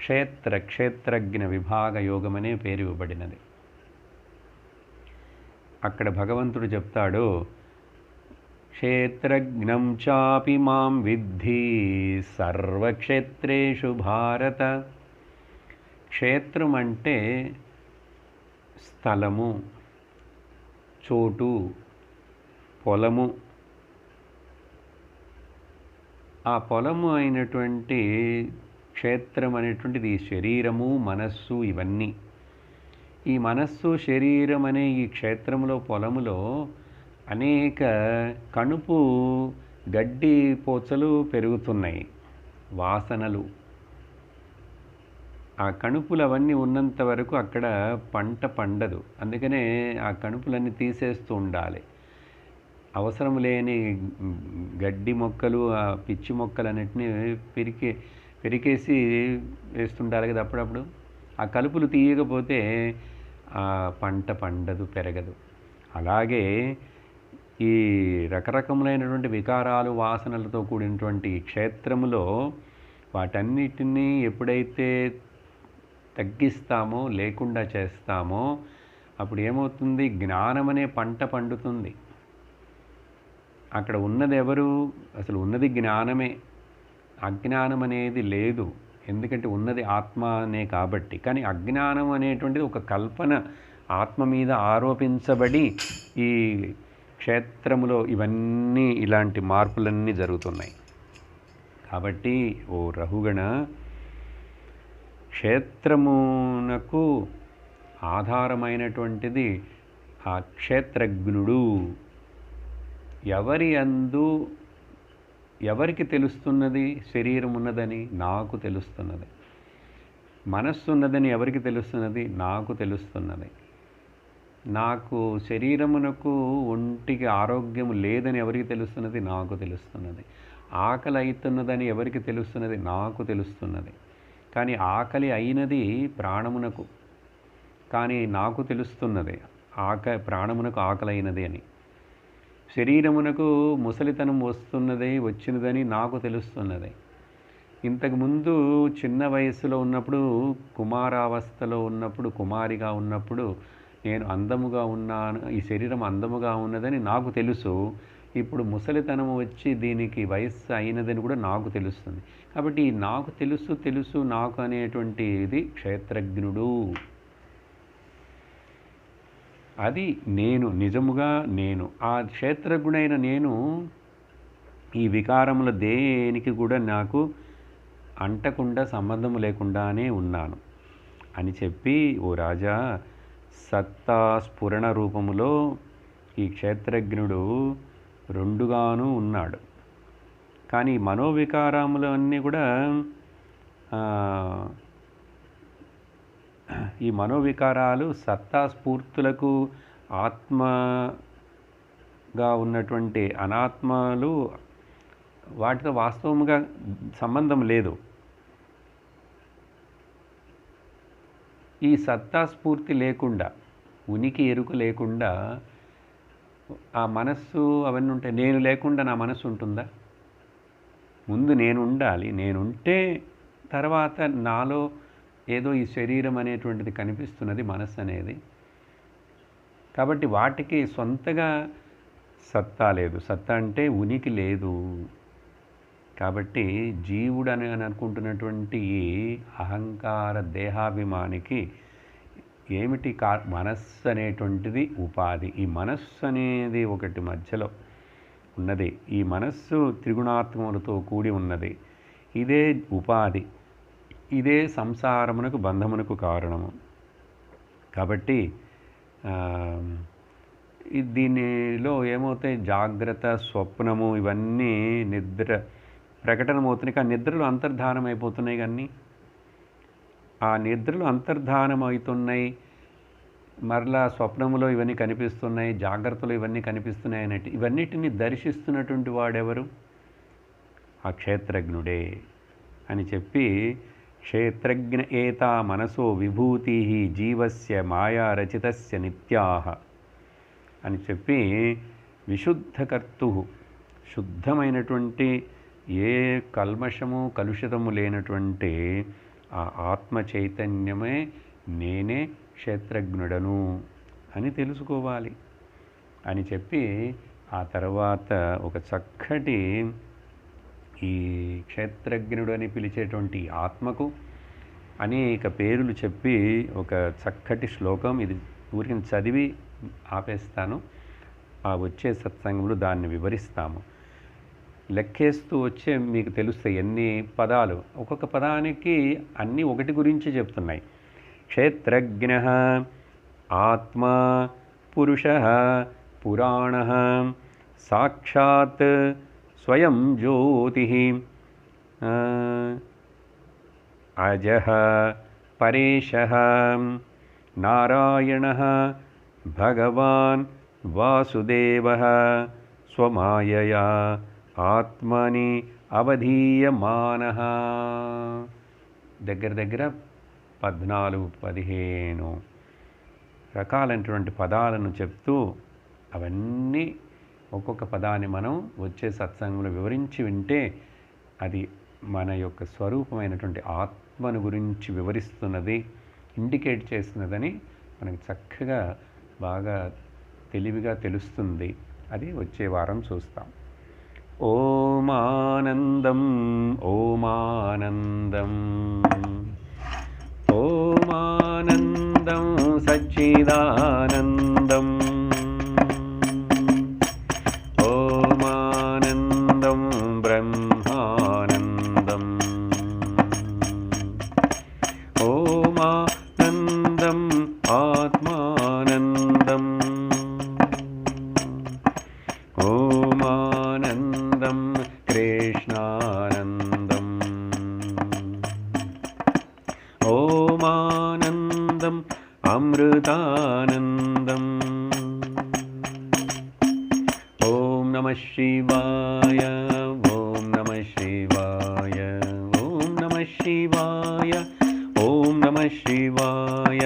క్షేత్రజ్ఞ విభాగ యోగం అనే పేరు ఇవ్వబడినది. అక్కడ భగవంతుడు చెప్తాడు, క్షేత్రజ్ఞం చాపి మాం విద్ధి సర్వక్షేత్రేషు భారత. క్షేత్రం అంటే స్థలము, చోటు, పొలము. ఆ పొలము అయినటువంటి క్షేత్రం అనేటువంటిది ఈ శరీరము, మనస్సు, ఇవన్నీ. ఈ మనస్సు, శరీరం అనే ఈ క్షేత్రంలో, పొలములో అనేక కణుపు గడ్డి పోచలు పెరుగుతున్నాయి, వాసనలు. ఆ కణుపులు అవన్నీ ఉన్నంత వరకు అక్కడ పంట పండదు. అందుకనే ఆ కణుపులన్నీ తీసేస్తూ ఉండాలి. అవసరం లేని గడ్డి మొక్కలు, ఆ పిచ్చి మొక్కలన్నింటినీ పెరికేసి వేస్తుండాలి కదా అప్పుడప్పుడు. ఆ కలుపులు తీయకపోతే ఆ పంట పండదు, పెరగదు. అలాగే ఈ రకరకములైనటువంటి వికారాలు, వాసనలతో కూడినటువంటి క్షేత్రములో వాటన్నిటినీ ఎప్పుడైతే తగ్గిస్తామో, లేకుండా చేస్తామో, అప్పుడు ఏమవుతుంది? జ్ఞానం అనే పంట పండుతుంది. అక్కడ ఉన్నది ఎవరు? అసలు ఉన్నది జ్ఞానమే. అజ్ఞానం అనేది లేదు. ఎందుకంటే ఉన్నది ఆత్మ అనే కాబట్టి. కానీ అజ్ఞానం అనేటువంటిది ఒక కల్పన ఆత్మ మీద ఆరోపించబడి ఈ క్షేత్రములో ఇవన్నీ ఇలాంటి మార్పులన్నీ జరుగుతున్నాయి. కాబట్టి ఓ రహుగణ, క్షేత్రమునకు ఆధారమైనటువంటిది ఆ క్షేత్రజ్ఞుడు. ఎవరికి తెలుస్తున్నది శరీరం ఉన్నదని? నాకు తెలుస్తున్నది. మనస్సు ఉన్నదని ఎవరికి తెలుస్తున్నది? నాకు తెలుస్తున్నది. నాకు శరీరమునకు, ఒంటికి ఆరోగ్యం లేదని ఎవరికి తెలుస్తున్నది? నాకు తెలుస్తున్నది. ఆకలి అవుతున్నదని ఎవరికి తెలుస్తున్నది? నాకు తెలుస్తున్నది. కానీ ఆకలి అయినది ప్రాణమునకు, కానీ నాకు తెలుస్తున్నది ప్రాణమునకు ఆకలి అయినది అని. శరీరమునకు ముసలితనం వచ్చినదని నాకు తెలుస్తున్నది. ఇంతకుముందు చిన్న వయస్సులో ఉన్నప్పుడు, కుమారావస్థలో ఉన్నప్పుడు, కుమారిగా ఉన్నప్పుడు నేను అందముగా ఉన్నాను, ఈ శరీరం అందముగా ఉన్నదని నాకు తెలుసు. ఇప్పుడు ముసలితనం వచ్చి దీనికి వయస్సు అయినదని కూడా నాకు తెలుస్తుంది. కాబట్టి నాకు తెలుసు నాకు అనేటువంటి ఇది క్షేత్రజ్ఞుడు. అది నేను, నిజముగా నేను. ఆ క్షేత్రజ్ఞుడైన నేను ఈ వికారముల దేనికి కూడా నాకు అంటకుండా, సంబంధం లేకుండానే ఉన్నాను అని చెప్పి, ఓ రాజా, సత్తా స్ఫురణ రూపములో ఈ క్షేత్రజ్ఞుడు రెండుగాను ఉన్నాడు. కానీ మనోవికారములు అన్నీ కూడా ఈ మనోవికారాలు సత్తా స్ఫూర్తులకు, ఆత్మగా ఉన్నటువంటి అనాత్మలు, వాటితో వాస్తవముగా సంబంధం లేదు. ఈ సత్తా స్ఫూర్తి లేకుండా, ఉనికి ఎరుక లేకుండా ఆ మనస్సు అవన్నీ ఉంటాయి. నేను లేకుండా నా మనస్సు ఉంటుందా? ముందు నేను ఉండాలి. నేనుంటే తర్వాత నాలో ఏదో ఈ శరీరం అనేటువంటిది కనిపిస్తున్నది, మనస్సు అనేది. కాబట్టి వాటికి సొంతగా సత్తా లేదు. సత్తా అంటే ఉనికి లేదు. కాబట్టి జీవుడు అని అనుకుంటున్నటువంటి ఈ అహంకార దేహాభిమానికి ఏమిటి మనస్సు అనేటువంటిది ఉపాధి. ఈ మనస్సు అనేది ఒకటి మధ్యలో ఉన్నది. ఈ మనస్సు త్రిగుణాత్మములతో కూడి ఉన్నది. ఇదే ఉపాధి, ఇదే సంసారమునకు బంధమునకు కారణము. కాబట్టి దీనిలో ఏమవుతాయి, జాగ్రత్త స్వప్నము ఇవన్నీ నిద్ర ప్రకటనమవుతున్నాయి. కానీ నిద్రలో అంతర్ధానం అయిపోతున్నాయి. కానీ ఆ నిద్రలో అంతర్ధానం అవుతున్నాయి, మరలా స్వప్నములో ఇవన్నీ కనిపిస్తున్నాయి, జాగ్రత్తలో ఇవన్నీ కనిపిస్తున్నాయి అన్నట్టు ఇవన్నిటిని దర్శిస్తున్నటువంటి వాడెవరు? ఆ క్షేత్రజ్ఞుడే అని చెప్పి, క్షేత్రజ్ఞ ఏతా మనసో విభూతి జీవస్య మాయా రచితస్య నిత్యాహ అని చెప్పి, విశుద్ధకర్తు, శుద్ధమైనటువంటి ఏ కల్మషము కలుషితము లేనటువంటి ఆ ఆత్మ చైతన్యమే నేనే క్షేత్రజ్ఞుడను అని తెలుసుకోవాలి అని చెప్పి, ఆ తర్వాత ఒక చక్కటి ఈ క్షేత్రజ్ఞుడు అని పిలిచేటువంటి ఆత్మకు అనేక పేర్లు చెప్పి ఒక చక్కటి శ్లోకం, ఇది ఊరికి చదివి ఆపేస్తాను. ఆ వచ్చే సత్సంగంలో దాన్ని వివరిస్తాము. లెక్కేస్తూ వచ్చే మీకు తెలుస్తాయి ఎన్ని పదాలు. ఒక్కొక్క పదానికి అన్నీ ఒకటి గురించి చెప్తున్నాయి. క్షేత్రజ్ఞ, ఆత్మ, పురుష, పురాణ, సాక్షాత్ స్వయం జ్యోతి, అజః పరేశః, నారాయణః భగవాన్ వాసుదేవః స్వమాయయా ఆత్మని అవధీయమానః. దగ్గర దగ్గర 14-15 రకాలైనటువంటి పదాలను చెప్తూ అవన్నీ ఒక్కొక్క పదాన్ని మనం వచ్చే సత్సంగంలో వివరించి వింటే అది మన యొక్క స్వరూపమైనటువంటి ఆత్మను గురించి వివరిస్తున్నది, ఇండికేట్ చేస్తున్నదని మనకి చక్కగా బాగా తెలివిగా తెలుస్తుంది. అది వచ్చే వారం చూస్తాం. ఓమానందం ఓమానందం ఓమానందం సచ్చిదానందం ఓమానందం బ్రహ్మానందం ఓమానందం ఆత్మానందం ఓమానందం కృష్ణానందం ఓమానందం అమృతానందం. ఓం నమః శివాయ ఓం నమః శివాయ ఓం నమః శివాయ ఓం నమః శివాయ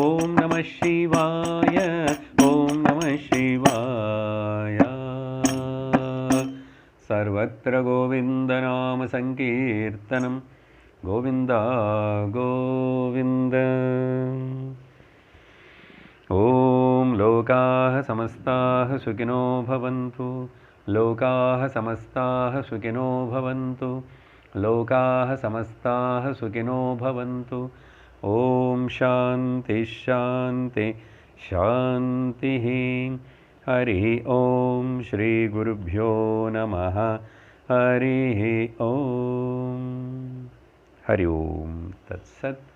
ఓం నమః శివాయ ఓం నమః శివాయ. సర్వత్ర గోవిందనామ సంకీర్తనం. గోవింద గోవింద. ఓం లోకాః సమస్తాః సుఖినో భవంతు. లోకాః సమస్తాః సుఖినో భవంతు. లోకాః సమస్తాః సుఖినో భవంతు. ఓం శాంతి శాంతి శాంతి. హరి ఓం శ్రీ గురుభ్యో నమః. హరి ఓం. హరి ఓం తత్సత్.